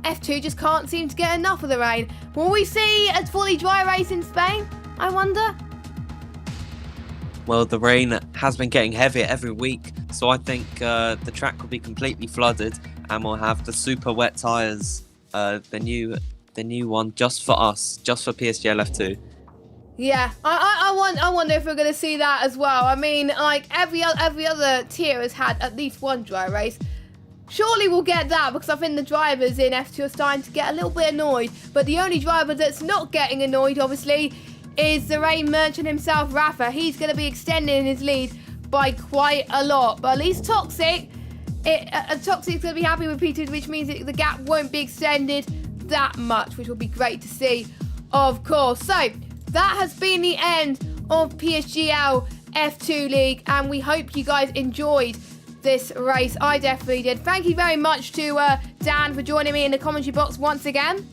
F2 just can't seem to get enough of the rain. Will we see a fully dry race in Spain, I wonder? Well, the rain has been getting heavier every week, so I think the track will be completely flooded, and we'll have the super wet tyres, the new one, just for us, just for PSGL F2. Yeah, I wonder if we're going to see that as well. I mean, like every other tier has had at least one dry race. Surely we'll get that, because I think the drivers in F2 are starting to get a little bit annoyed. But the only driver that's not getting annoyed, obviously, is the rain merchant himself, Rafa. He's going to be extending his lead by quite a lot. But at least Toxic's going to be happy with P2, which means the gap won't be extended that much, which will be great to see, of course. So that has been the end of PSGL F2 League, and we hope you guys enjoyed this race. I definitely did. Thank you very much to Dan for joining me in the commentary box once again.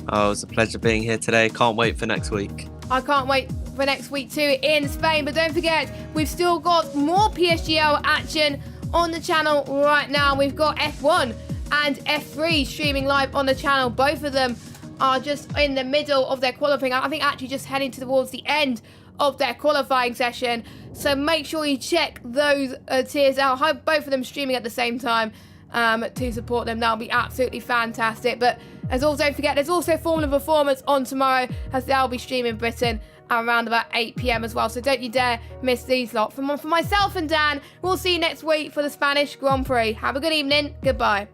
Oh, it was a pleasure being here today. Can't wait for next week. I can't wait for next week too in Spain. But don't forget, we've still got more PSGL action on the channel right now. We've got F1 and F3 streaming live on the channel. Both of them are just in the middle of their qualifying. I think actually just heading towards the end of their qualifying session. So make sure you check those tiers out. I hope both of them streaming at the same time to support them. That'll be absolutely fantastic. But as well, don't forget, there's also Formula Performance on tomorrow, as they'll be streaming Britain around about 8 PM as well. So don't you dare miss these lot. For myself and Dan, we'll see you next week for the Spanish Grand Prix. Have a good evening. Goodbye.